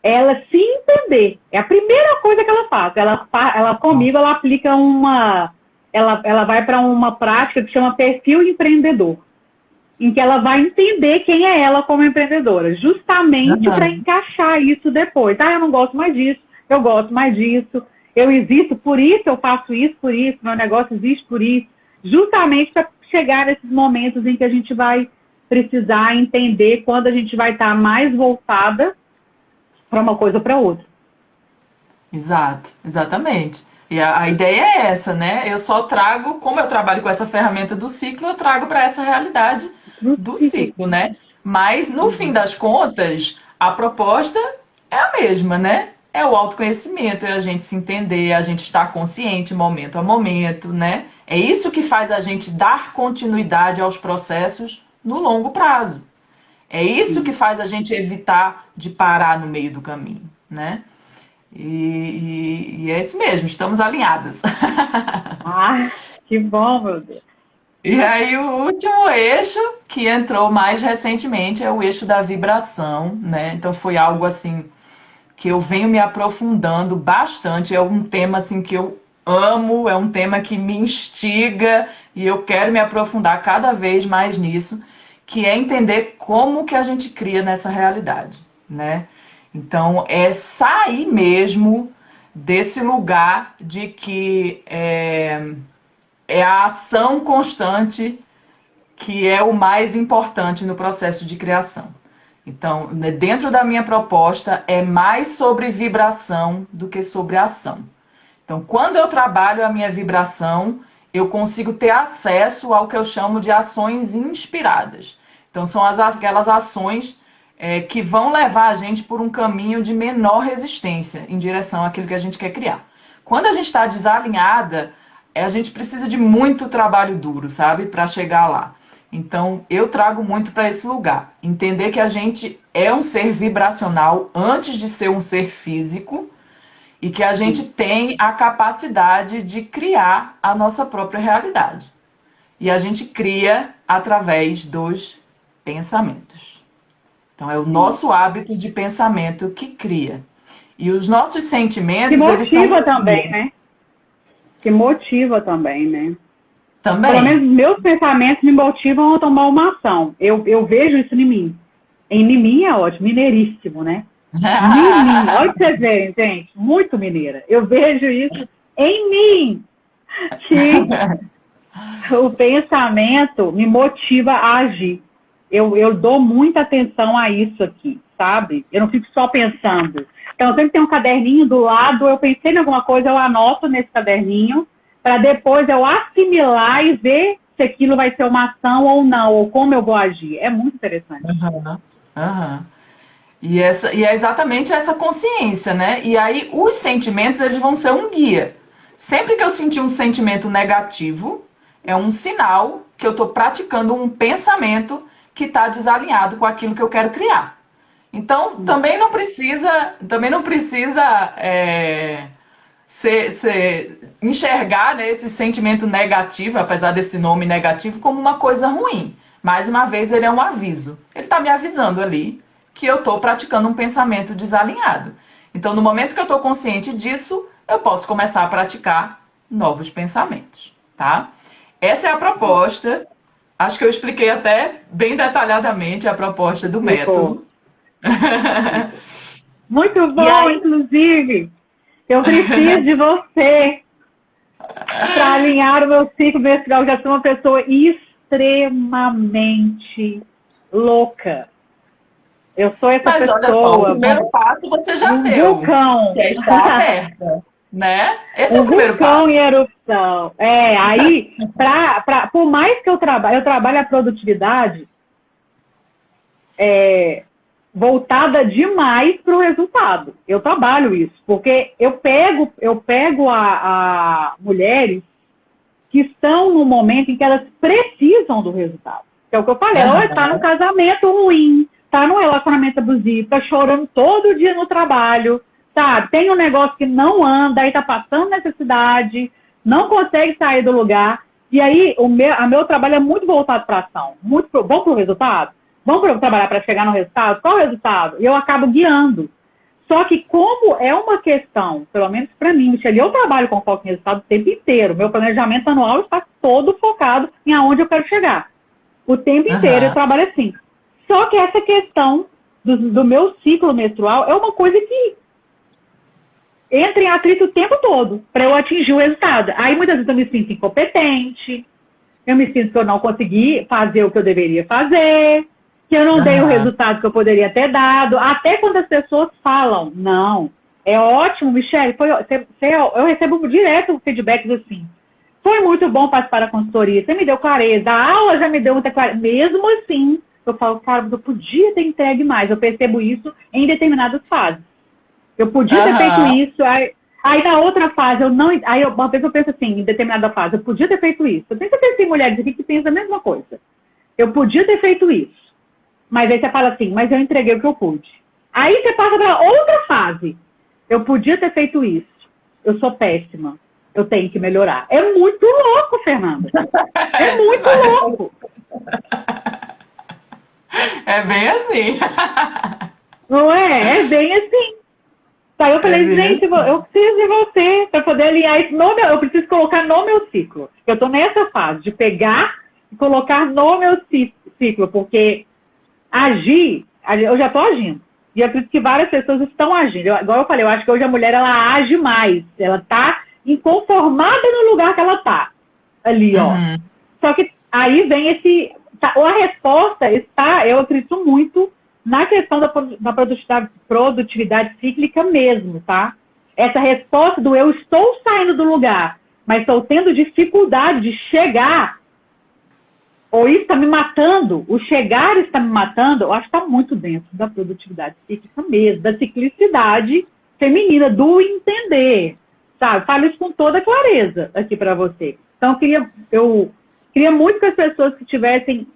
é ela se entender. É a primeira coisa que ela faz. Ela comigo, ela aplica ela vai para uma prática que chama perfil empreendedor, em que ela vai entender quem é ela como empreendedora, justamente para encaixar isso depois. Ah, eu não gosto mais disso, eu gosto mais disso, eu existo por isso, eu faço isso por isso, meu negócio existe por isso, justamente para chegar nesses momentos em que a gente vai precisar entender quando a gente vai estar mais voltada para uma coisa ou para outra. exato, exatamente. E a ideia é essa, né? Eu só trago, como eu trabalho com essa ferramenta do ciclo, eu trago para essa realidade do ciclo, né? Mas no fim das contas, a proposta é a mesma, né? É o autoconhecimento, é a gente se entender, a gente estar consciente momento a momento, né? É isso que faz a gente dar continuidade aos processos no longo prazo. É isso que faz a gente evitar de parar no meio do caminho, né? E é isso mesmo, estamos alinhadas. Ah, que bom, meu Deus. E aí o último eixo que entrou mais recentemente é o eixo da vibração, né? Então foi algo assim que eu venho me aprofundando bastante. É um tema assim que eu amo, é um tema que me instiga e eu quero me aprofundar cada vez mais nisso, que é entender como que a gente cria nessa realidade, né? Então é sair mesmo desse lugar de que é a ação constante que é o mais importante no processo de criação. Então, dentro da minha proposta, é mais sobre vibração do que sobre ação. Então, quando eu trabalho a minha vibração, eu consigo ter acesso ao que eu chamo de ações inspiradas. Então, são aquelas ações que vão levar a gente por um caminho de menor resistência em direção àquilo que a gente quer criar. Quando a gente está desalinhada, a gente precisa de muito trabalho duro, sabe, para chegar lá. Então, eu trago muito para esse lugar. Entender que a gente é um ser vibracional antes de ser um ser físico e que a gente tem a capacidade de criar a nossa própria realidade. E a gente cria através dos pensamentos. Então, é o nosso hábito de pensamento que cria. E os nossos Que sentimentos, eles são... motiva também, né? Que motiva também, né? Pelo menos Também. meus pensamentos me motivam a tomar uma ação. Eu vejo isso em mim. Em mim é ótimo, mineiríssimo, né? Em mim, olha o que vocês veem, gente, muito mineira. Eu vejo isso em mim, que o pensamento me motiva a agir. Eu dou muita atenção a isso aqui, sabe? Eu não fico só pensando. Então, eu sempre tenho um caderninho do lado, eu pensei em alguma coisa, eu anoto nesse caderninho, para depois eu assimilar e ver se aquilo vai ser uma ação ou não, ou como eu vou agir. É muito interessante. Uhum. Uhum. E é exatamente essa consciência, né? E aí os sentimentos, eles vão ser um guia. Sempre que eu sentir um sentimento negativo, é um sinal que eu estou praticando um pensamento que está desalinhado com aquilo que eu quero criar. Então, também não precisa enxergar, né, esse sentimento negativo, apesar desse nome negativo, como uma coisa ruim. Mais uma vez, ele é um aviso. Ele está me avisando ali que eu estou praticando um pensamento desalinhado. Então, no momento que eu estou consciente disso, eu posso começar a praticar novos pensamentos, tá? Essa é a proposta. Acho que eu expliquei até bem detalhadamente a proposta do Ficou. método. Muito E bom, aí, inclusive. Eu preciso de você para alinhar o meu ciclo menstrual. Eu já sou uma pessoa extremamente louca. Eu sou essa mas olha só, o pessoa, primeiro passo você já um deu, vulcão. que é estar aberta, né? Esse é Um o primeiro vulcão em passo. erupção. Aí, por mais que eu trabalhe a produtividade voltada demais para o resultado. Eu trabalho isso, porque eu pego a mulheres que estão no momento em que elas precisam do resultado. Que é o que eu falei, ela está num Aham, casamento ruim, está num relacionamento abusivo, está chorando todo dia no trabalho, sabe? Tem um negócio que não anda, aí está passando necessidade, não consegue sair do lugar. E aí, o meu trabalho é muito voltado para a ação. Vamos para o resultado? Vamos trabalhar para chegar no resultado? Qual é o resultado? E eu acabo guiando. Só que como é uma questão, pelo menos para mim, Michele, eu trabalho com foco em resultado o tempo inteiro. Meu planejamento anual está todo focado em aonde eu quero chegar. O tempo inteiro eu aham, trabalho assim. Só que essa questão do meu ciclo menstrual é uma coisa que entra em atrito o tempo todo para eu atingir o resultado. Aí muitas vezes eu me sinto incompetente, eu me sinto que eu não consegui fazer o que eu deveria fazer, que eu não dei o aham, resultado que eu poderia ter dado, até quando as pessoas falam, não, é ótimo, Michele, eu recebo direto feedbacks assim, foi muito bom participar da consultoria, você me deu clareza, a aula já me deu muita clareza, mesmo assim, eu falo, cara, eu podia ter entregue mais, eu percebo isso em determinadas fases, eu podia ter feito aham, isso, aí na outra fase, uma vez eu penso assim, em determinada fase, eu podia ter feito isso, eu tenho certeza que tem mulheres aqui que pensam a mesma coisa, eu podia ter feito isso, mas aí você fala assim, mas eu entreguei o que eu pude. Aí você passa para outra fase. Eu podia ter feito isso. Eu sou péssima. eu tenho que melhorar. É muito louco, Fernanda. É muito louco. É bem assim. Não é? É bem assim. Aí eu É falei, bem gente, assim. eu preciso de você para poder alinhar isso no meu, eu preciso colocar no meu ciclo. Eu estou nessa fase de pegar e colocar no meu ciclo, porque agir, eu já estou agindo. E eu acredito que várias pessoas estão agindo. Igual eu falei, eu acho que hoje a mulher ela age mais. Ela está inconformada no lugar que ela está. Ali, ó. Uhum. Só que aí vem esse. A resposta está, eu acredito muito, na questão da produtividade cíclica mesmo, tá? Essa resposta do eu estou saindo do lugar, mas estou tendo dificuldade de chegar, ou isso está me matando, o chegar está me matando, eu acho que está muito dentro da produtividade cíclica mesmo, da ciclicidade feminina, do entender, sabe? Falo isso com toda clareza aqui para você. Então, eu queria muito que as pessoas que estivessem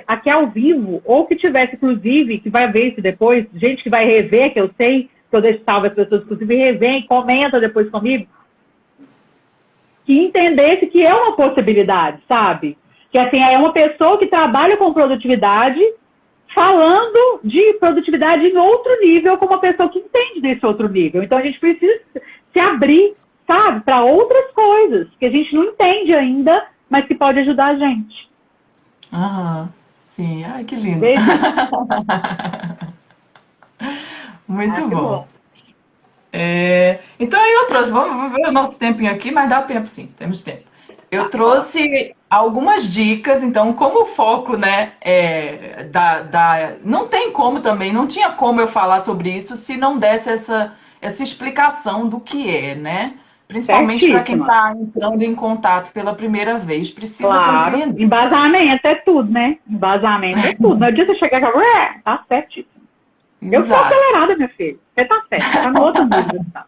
aqui ao vivo, ou que tivesse, inclusive, que vai ver isso depois, gente que vai rever, que eu sei, que eu deixo salvo as pessoas, inclusive, revêem, comenta depois comigo, que entendesse que é uma possibilidade, sabe? Que assim, é uma pessoa que trabalha com produtividade, falando de produtividade em outro nível, com uma pessoa que entende desse outro nível. Então a gente precisa se abrir, sabe, para outras coisas que a gente não entende ainda, mas que pode ajudar a gente. Aham. Sim. Ai, que lindo. Veja. Muito Que bom. bom. Então aí eu trouxe, vamos ver o nosso tempinho aqui, mas dá tempo sim, temos tempo. Eu trouxe algumas dicas, então como o foco, né, não tem como também, não tinha como eu falar sobre isso se não desse essa explicação do que é, né? Principalmente para quem Certíssima. está entrando em contato pela primeira vez, precisa Claro. compreender. Embasamento é tudo, né? Embasamento é tudo. Não adianta chegar e falar, tá certíssimo. Eu sou Exato. acelerada, minha filha. Você tá certo, você tá no outro nível. Tá?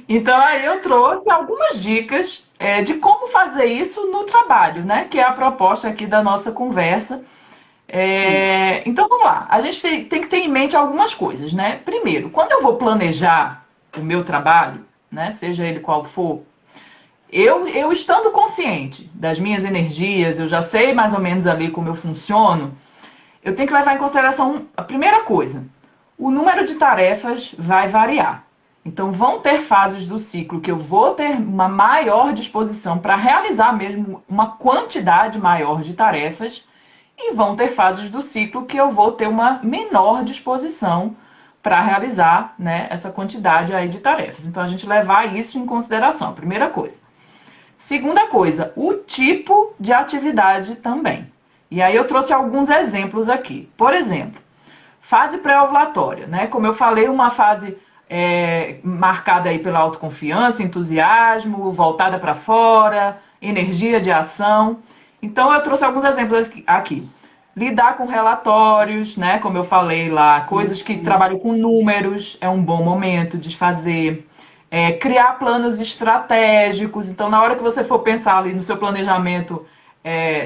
Então aí eu trouxe algumas dicas de como fazer isso no trabalho, né? Que é a proposta aqui da nossa conversa. Então vamos lá, a gente tem que ter em mente algumas coisas, né? Primeiro, quando eu vou planejar o meu trabalho, né? Seja ele qual for, eu estando consciente das minhas energias, eu já sei mais ou menos ali como eu funciono, eu tenho que levar em consideração a primeira coisa: o número de tarefas vai variar. Então, vão ter fases do ciclo que eu vou ter uma maior disposição para realizar mesmo uma quantidade maior de tarefas, e vão ter fases do ciclo que eu vou ter uma menor disposição para realizar, né, essa quantidade aí de tarefas. Então, a gente levar isso em consideração, primeira coisa. Segunda coisa, o tipo de atividade também. E aí eu trouxe alguns exemplos aqui. Por exemplo, fase pré-ovulatória, né? Como eu falei, uma fase marcada aí pela autoconfiança, entusiasmo, voltada para fora, energia de ação. Então eu trouxe alguns exemplos aqui. Lidar com relatórios, né? Como eu falei lá, coisas que trabalham com números, é um bom momento de fazer. Criar planos estratégicos. Então, na hora que você for pensar ali no seu planejamento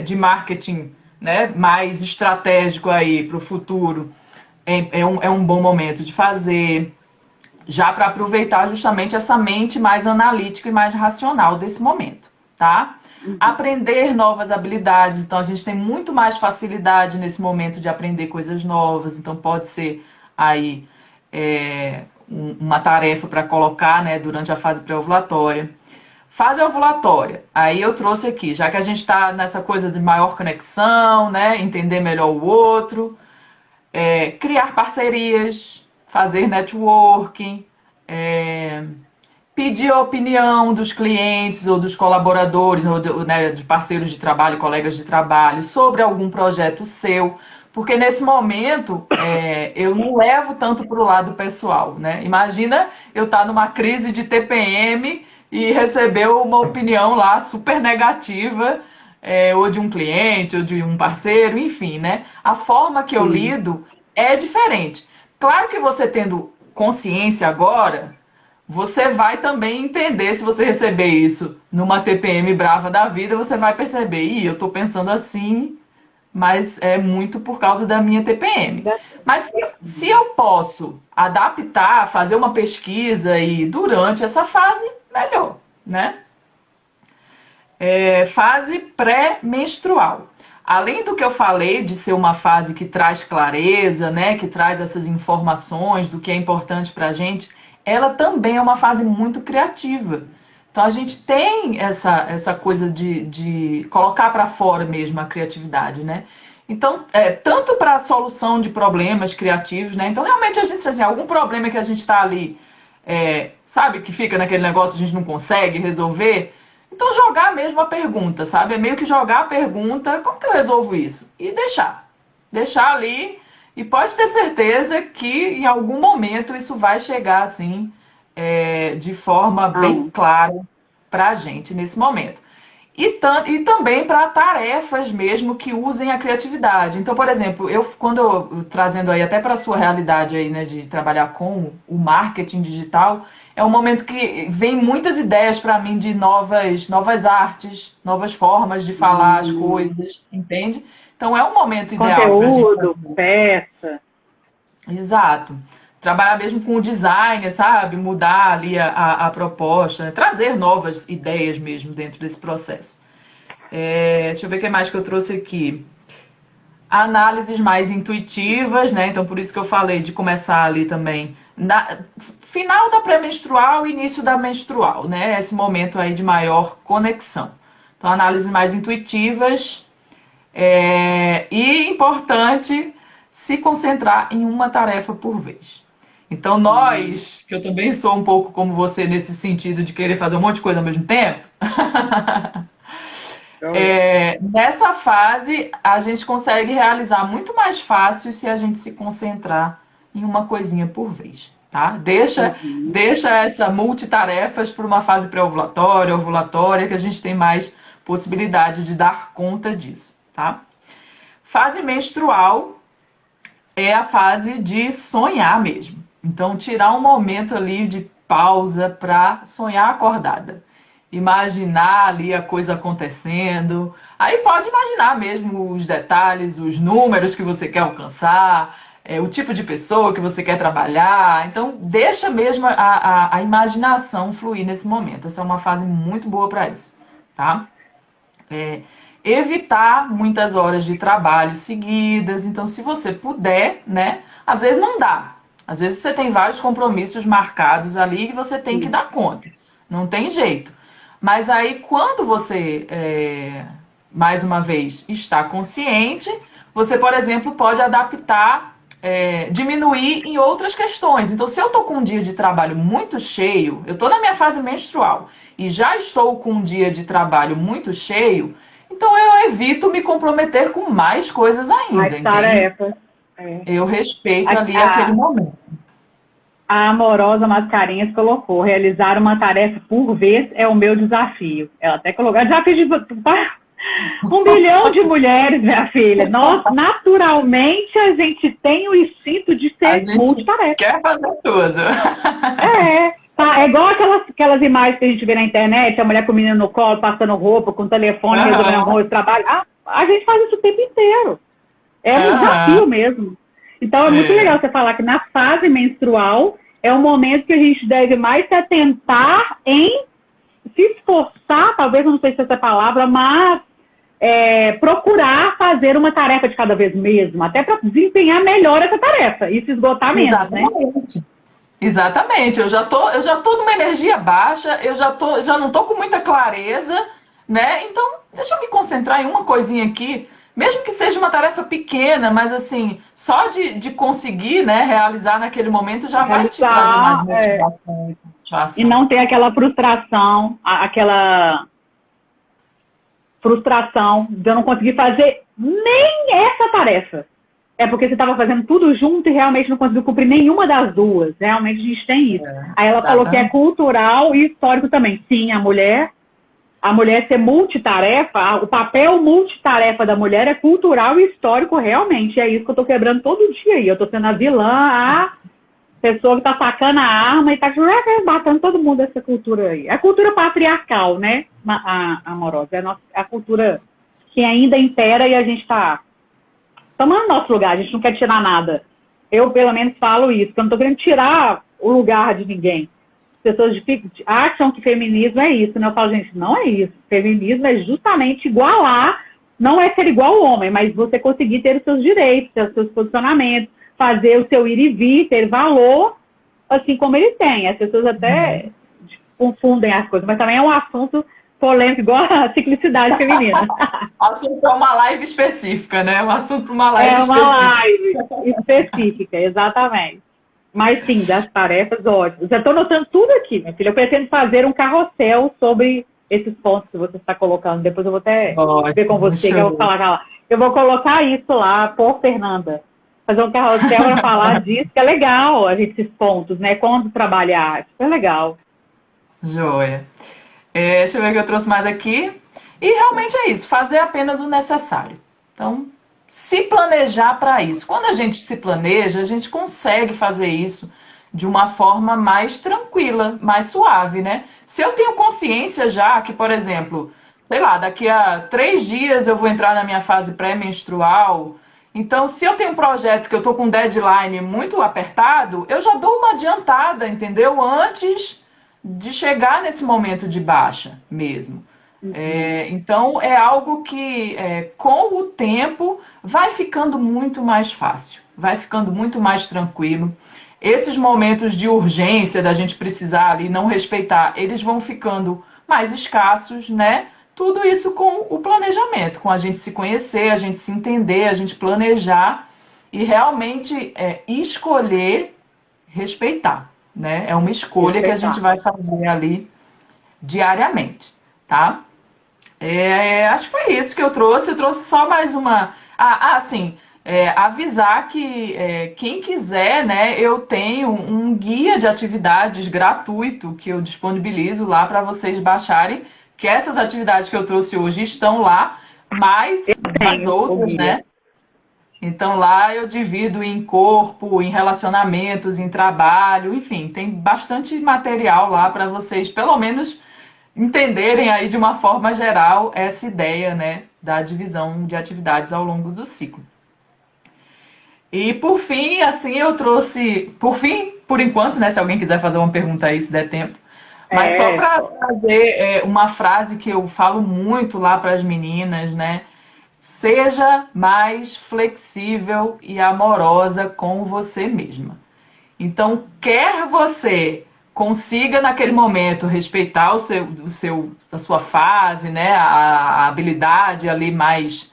de marketing, né, mais estratégico aí para o futuro, é um bom momento de fazer, já para aproveitar justamente essa mente mais analítica e mais racional desse momento, tá? Aprender novas habilidades, então a gente tem muito mais facilidade nesse momento de aprender coisas novas, então pode ser aí uma tarefa para colocar, né, durante a fase pré-ovulatória. Fase ovulatória, aí eu trouxe aqui, já que a gente está nessa coisa de maior conexão, né, entender melhor o outro, criar parcerias, fazer networking, pedir a opinião dos clientes ou dos colaboradores, ou de parceiros de trabalho, colegas de trabalho, sobre algum projeto seu, porque nesse momento eu não levo tanto para o lado pessoal, né? Imagina eu estar numa crise de TPM e receber uma opinião lá super negativa, ou de um cliente, ou de um parceiro, enfim, né? A forma que eu lido é diferente. Claro que você tendo consciência agora, você vai também entender, se você receber isso numa TPM brava da vida, você vai perceber, eu estou pensando assim, mas é muito por causa da minha TPM. Mas se eu posso adaptar, fazer uma pesquisa e durante essa fase, melhor. né? Fase pré-menstrual. Além do que eu falei de ser uma fase que traz clareza, né, que traz essas informações do que é importante para a gente, ela também é uma fase muito criativa. Então a gente tem essa coisa de colocar para fora mesmo a criatividade, né? Então, tanto para a solução de problemas criativos, né? Então, realmente, a gente, assim, algum problema que a gente está ali, sabe, que fica naquele negócio, a gente não consegue resolver. Então, jogar mesmo a pergunta, sabe? É meio que jogar a pergunta, como que eu resolvo isso? E deixar. Deixar ali, e pode ter certeza que em algum momento isso vai chegar, assim, de forma bem clara para a gente nesse momento. E também para tarefas mesmo que usem a criatividade. Então, por exemplo, trazendo aí até para a sua realidade aí, né, de trabalhar com o marketing digital, é um momento que vem muitas ideias para mim de novas artes, novas formas de falar as coisas, entende? Então é um momento ideal para a gente Conteúdo, peça. Exato. Trabalhar mesmo com o design, sabe? Mudar ali a proposta, né? Trazer novas ideias mesmo dentro desse processo. Deixa eu ver o que mais que eu trouxe aqui. Análises mais intuitivas, né? Então, por isso que eu falei de começar ali também. Final da pré-menstrual e início da menstrual, né? Esse momento aí de maior conexão. Então, análises mais intuitivas. E importante se concentrar em uma tarefa por vez. Então, nós, que eu também sou um pouco como você nesse sentido de querer fazer um monte de coisa ao mesmo tempo, nessa fase a gente consegue realizar muito mais fácil se a gente se concentrar em uma coisinha por vez. Tá? Deixa essa multitarefas para uma fase pré-ovulatória, ovulatória, que a gente tem mais possibilidade de dar conta disso. Tá? Fase menstrual é a fase de sonhar mesmo. Então, tirar um momento ali de pausa para sonhar acordada. Imaginar ali a coisa acontecendo. Aí pode imaginar mesmo os detalhes, os números que você quer alcançar, o tipo de pessoa que você quer trabalhar. Então, deixa mesmo a imaginação fluir nesse momento. Essa é uma fase muito boa para isso, tá? Evitar muitas horas de trabalho seguidas. Então, se você puder, né? Às vezes não dá. Às vezes você tem vários compromissos marcados ali e você tem que dar conta. Não tem jeito. Mas aí, quando você, mais uma vez, está consciente, você, por exemplo, pode adaptar, diminuir em outras questões. Então, se eu estou com um dia de trabalho muito cheio, eu estou na minha fase menstrual e já estou com um dia de trabalho muito cheio, então eu evito me comprometer com mais coisas ainda. Mais tarefas. Eu respeito ali aquele momento. A amorosa Mascarenhas colocou: realizar uma tarefa por vez é o meu desafio. Ela até colocou: desafio de 1 bilhão de mulheres, minha filha. Nós, naturalmente, a gente tem o instinto de ser multitarefa. Quer fazer tudo. Tá, é igual aquelas imagens que a gente vê na internet, a mulher com o menino no colo, passando roupa, com o telefone, resolvendo arroz, trabalho. A gente faz isso o tempo inteiro. É um desafio mesmo. Então, é muito legal você falar que na fase menstrual é o momento que a gente deve mais se atentar em se esforçar, talvez, eu não sei se essa é a palavra, mas procurar fazer uma tarefa de cada vez mesmo, até para desempenhar melhor essa tarefa e se esgotar menos, Exatamente. Né? Exatamente. Eu já tô numa energia baixa, já não tô com muita clareza, né? Então, deixa eu me concentrar em uma coisinha aqui. Mesmo que seja uma tarefa pequena, mas assim, só de conseguir, né, realizar naquele momento já vai te trazer mais motivação. E não ter aquela frustração de eu não conseguir fazer nem essa tarefa. É porque você estava fazendo tudo junto e realmente não conseguiu cumprir nenhuma das duas. Realmente a gente tem isso. Aí ela falou que é cultural e histórico também. Sim, a mulher ser multitarefa, o papel multitarefa da mulher é cultural e histórico realmente. É isso que eu tô quebrando todo dia aí. Eu tô sendo a vilã, a pessoa que tá sacando a arma e tá batendo todo mundo essa cultura aí. É a cultura patriarcal, né, amorosa? É a cultura que ainda impera e a gente tá tomando nosso lugar. A gente não quer tirar nada. Eu, pelo menos, falo isso. Eu não tô querendo tirar o lugar de ninguém. pessoas acham que feminismo é isso, né? Eu falo, gente, não é isso. Feminismo é justamente igualar, não é ser igual ao homem, mas você conseguir ter os seus direitos, ter os seus posicionamentos, fazer o seu ir e vir, ter valor, assim como ele tem. As pessoas até confundem as coisas, mas também é um assunto polêmico, igual a ciclicidade feminina. Assunto para uma live específica, né? Um assunto para uma live específica. É uma live específica, exatamente. Mas sim, das tarefas, ótimo. Já estou notando tudo aqui, minha filha. Eu pretendo fazer um carrossel sobre esses pontos que você está colocando. Depois eu vou até ver com você, que eu vou falar lá. Eu vou colocar isso lá, por Fernanda. Fazer um carrossel para falar disso, que é legal, a gente, esses pontos, né? Quando trabalhar, isso é legal. Joia. Deixa eu ver o que eu trouxe mais aqui. E realmente é isso, fazer apenas o necessário. Então, se planejar para isso. Quando a gente se planeja, a gente consegue fazer isso de uma forma mais tranquila, mais suave, né? Se eu tenho consciência já que, por exemplo, sei lá, daqui a 3 dias eu vou entrar na minha fase pré-menstrual. Então, se eu tenho um projeto que eu estou com um deadline muito apertado, eu já dou uma adiantada, entendeu? Antes de chegar nesse momento de baixa mesmo. Então, é algo que, com o tempo, vai ficando muito mais fácil, vai ficando muito mais tranquilo. Esses momentos de urgência da gente precisar ali não respeitar, eles vão ficando mais escassos, né? Tudo isso com o planejamento, com a gente se conhecer, a gente se entender, a gente planejar e realmente escolher respeitar, né? É uma escolha que a gente vai fazer ali diariamente, tá? Acho que foi isso que eu trouxe. Eu trouxe só mais uma... sim. Avisar que quem quiser, né, eu tenho um guia de atividades gratuito que eu disponibilizo lá para vocês baixarem, que essas atividades que eu trouxe hoje estão lá, mais as outras, né? Então lá eu divido em corpo, em relacionamentos, em trabalho, enfim, tem bastante material lá para vocês, pelo menos, entenderem aí de uma forma geral essa ideia, né, da divisão de atividades ao longo do ciclo. E por fim, assim, eu trouxe... Por fim, por enquanto, né? Se alguém quiser fazer uma pergunta aí, se der tempo. Mas só para fazer uma frase que eu falo muito lá para as meninas, né? Seja mais flexível e amorosa com você mesma. Então, quer você consiga naquele momento respeitar a sua fase, né? A habilidade ali mais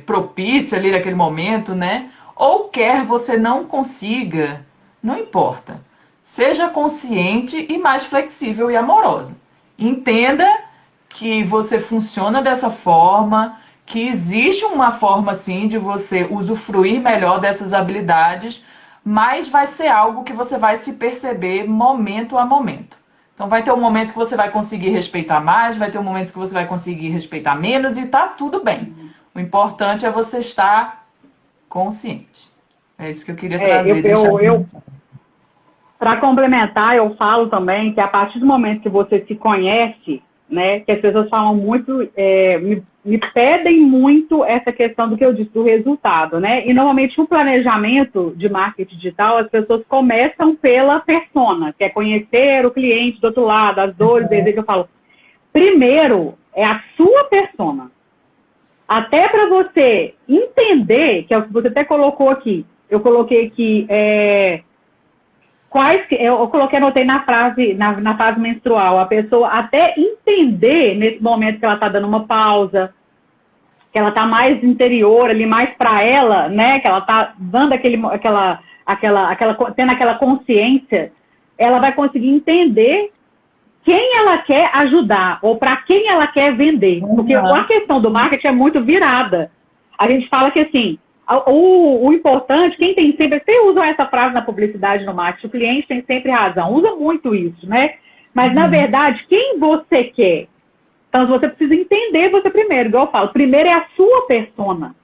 propícia ali naquele momento, né? Ou quer você não consiga, não importa. Seja consciente e mais flexível e amorosa. Entenda que você funciona dessa forma, que existe uma forma, sim, de você usufruir melhor dessas habilidades, mas vai ser algo que você vai se perceber momento a momento. Então vai ter um momento que você vai conseguir respeitar mais, vai ter um momento que você vai conseguir respeitar menos e tá tudo bem. O importante é você estar consciente. É isso que eu queria trazer. Para complementar, eu falo também que a partir do momento que você se conhece, né, que as pessoas falam muito, me pedem muito essa questão do que eu disse, do resultado, né? E normalmente o planejamento de marketing digital, as pessoas começam pela persona, que é conhecer o cliente do outro lado, as dores, desejos. Eu falo, primeiro é a sua persona. Até para você entender, que é o que você até colocou aqui, eu coloquei aqui, anotei na fase menstrual, a pessoa até entender nesse momento que ela está dando uma pausa, que ela está mais interior ali, mais para ela, né, que ela está dando tendo aquela consciência, ela vai conseguir entender quem ela quer ajudar ou para quem ela quer vender. Porque a questão do marketing é muito virada. A gente fala que, assim, o importante, quem tem sempre... Você usa essa frase na publicidade, no marketing, o cliente tem sempre razão. Usa muito isso, né? Mas, na verdade, quem você quer? Então, você precisa entender você primeiro, igual eu falo. Primeiro é a sua persona.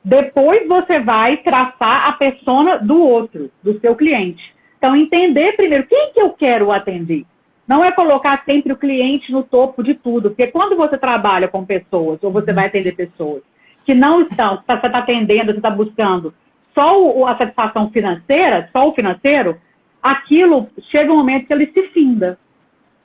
Depois você vai traçar a persona do outro, do seu cliente. Então, entender primeiro quem que eu quero atender. Não é colocar sempre o cliente no topo de tudo. Porque quando você trabalha com pessoas, ou você vai atender pessoas que não estão, você está atendendo, você está buscando só a satisfação financeira, só o financeiro, aquilo chega um momento que ele se finda.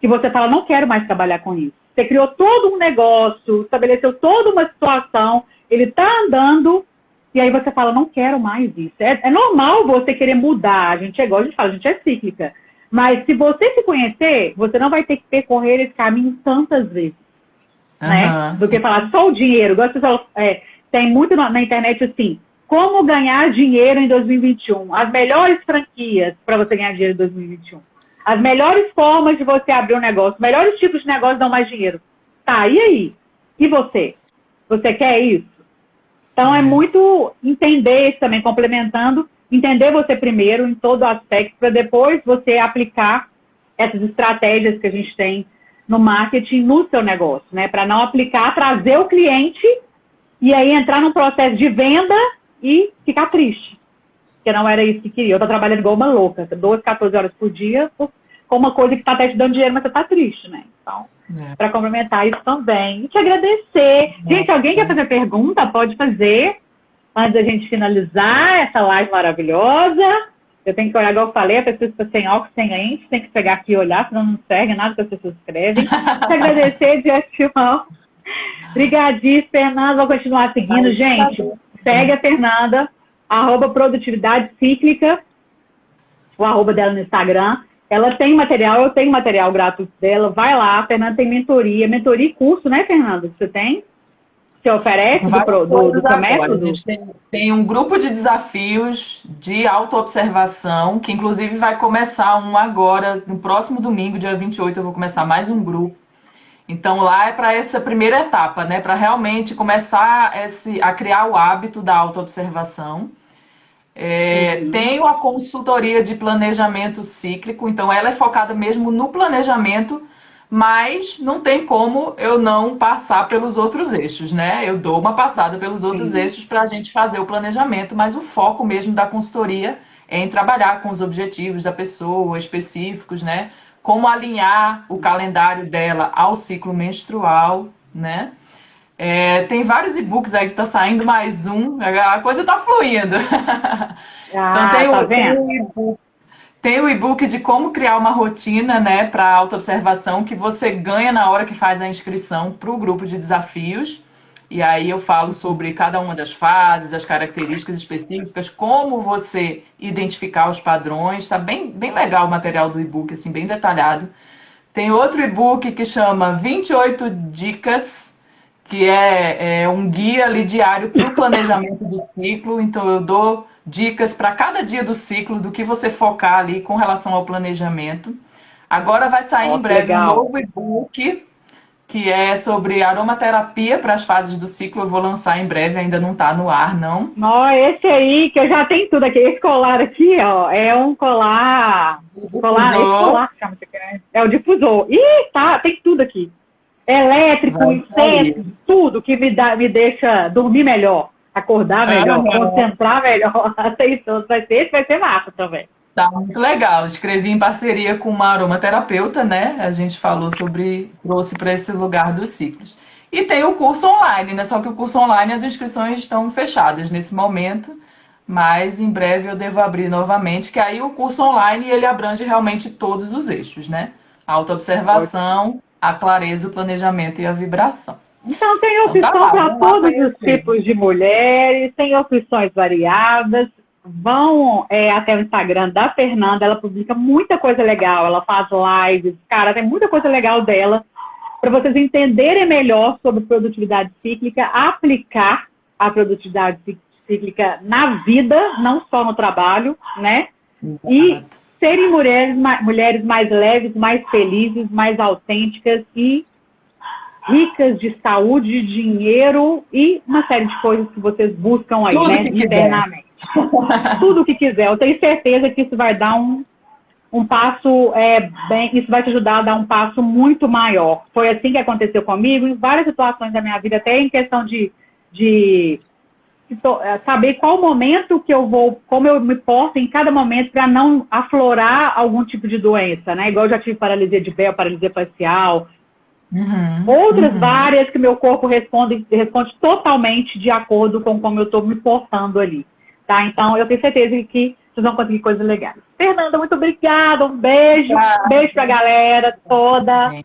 Que você fala, não quero mais trabalhar com isso. Você criou todo um negócio, estabeleceu toda uma situação, ele está andando, e aí você fala, não quero mais isso. É normal você querer mudar, a gente é igual a gente fala, a gente é cíclica. Mas se você se conhecer, você não vai ter que percorrer esse caminho tantas vezes. Né? Do que falar só o dinheiro. Tem muito na internet assim, como ganhar dinheiro em 2021. As melhores franquias para você ganhar dinheiro em 2021. As melhores formas de você abrir um negócio. Os melhores tipos de negócio dão mais dinheiro. Tá, e aí? E você? Você quer isso? Então é muito entender isso também, complementando, entender você primeiro em todo aspecto, para depois você aplicar essas estratégias que a gente tem no marketing no seu negócio, né? Para não aplicar, trazer o cliente e aí entrar num processo de venda e ficar triste. Porque não era isso que queria. Eu tô trabalhando igual uma louca, 12, 14 horas por dia, com uma coisa que tá até te dando dinheiro, mas você tá triste, né? Então, para complementar isso também. E te agradecer. Gente, alguém quer fazer pergunta? Pode fazer. Antes da gente finalizar essa live maravilhosa. Eu tenho que olhar, igual eu falei, a pessoa está sem óculos, sem lente, tem que pegar aqui e olhar, senão não enxerga nada que as pessoas escrevem. Te agradecer de antemão. Obrigadíssima, Fernanda. Vou continuar seguindo. Gente, segue a Fernanda, @produtividade cíclica, o arroba dela no Instagram. Ela tem material, eu tenho material gratuito dela. Vai lá, a Fernanda tem mentoria e curso, né, Fernanda? Você tem? Você oferece do seu método? A gente tem um grupo de desafios de autoobservação, que inclusive vai começar um agora, no próximo domingo, dia 28, eu vou começar mais um grupo. Então lá é para essa primeira etapa, né? Para realmente começar a criar o hábito da autoobservação. Tenho a consultoria de planejamento cíclico, então ela é focada mesmo no planejamento, mas não tem como eu não passar pelos outros eixos, né? Eu dou uma passada pelos outros eixos para a gente fazer o planejamento, mas o foco mesmo da consultoria é em trabalhar com os objetivos da pessoa específicos, né? Como alinhar o calendário dela ao ciclo menstrual, né? Tem vários e-books aí que tá saindo mais um, a coisa tá fluindo. Então tem o e-book de como criar uma rotina, né, para autoobservação, que você ganha na hora que faz a inscrição para o grupo de desafios. E aí eu falo sobre cada uma das fases, as características específicas, como você identificar os padrões. Está bem, bem legal o material do e-book, assim, bem detalhado. Tem outro e-book que chama 28 Dicas, que é um guia ali diário para o planejamento do ciclo. Então eu dou dicas para cada dia do ciclo, do que você focar ali com relação ao planejamento. Agora vai sair em breve um novo e-book, que é sobre aromaterapia para as fases do ciclo. Eu vou lançar em breve, ainda não está no ar, não. Esse aí, que eu já tenho tudo aqui. Esse colar aqui, ó, é um colar... Esse colar chama -se, é o difusor. Ih, tá, tem tudo aqui. Elétrico, inseto, tudo que me deixa dormir melhor, acordar melhor, concentrar melhor. Esse vai ser massa também. Tá muito legal. Escrevi em parceria com uma aromaterapeuta, né? A gente falou trouxe para esse lugar dos ciclos. E tem o curso online, né? Só que o curso online, as inscrições estão fechadas nesse momento, mas em breve eu devo abrir novamente, que aí o curso online ele abrange realmente todos os eixos, né? A autoobservação, a clareza, o planejamento e a vibração. Então tem opção para todos os tipos de mulheres, tem opções variadas. Vão até o Instagram da Fernanda, ela publica muita coisa legal, ela faz lives, cara, tem muita coisa legal dela, para vocês entenderem melhor sobre produtividade cíclica, aplicar a produtividade cíclica na vida, não só no trabalho, né? E serem mulheres mais leves, mais felizes, mais autênticas e ricas de saúde, dinheiro e uma série de coisas que vocês buscam aí, né, internamente. Tudo o que quiser. Eu tenho certeza que isso vai dar um passo, isso vai te ajudar a dar um passo muito maior. Foi assim que aconteceu comigo, em várias situações da minha vida, até em questão de saber qual momento que eu vou, como eu me porto em cada momento para não aflorar algum tipo de doença, né? Igual eu já tive paralisia de Bell, paralisia facial, outras várias que meu corpo responde totalmente de acordo com como eu estou me portando ali, tá? Então eu tenho certeza que vocês vão conseguir coisas legais. Fernanda, muito obrigada, um beijo. Beijo pra galera toda.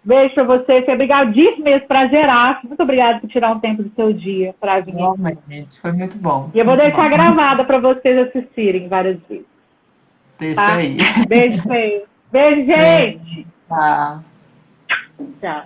Beijo pra você, foi obrigadíssimo mesmo, prazeraço. Muito obrigada por tirar um tempo do seu dia para vir Realmente, foi muito bom. E eu vou deixar gravada para vocês assistirem várias vezes. Deixa tá? aí. Beijo, beijo. Beijo, gente. Tchau. Tchau.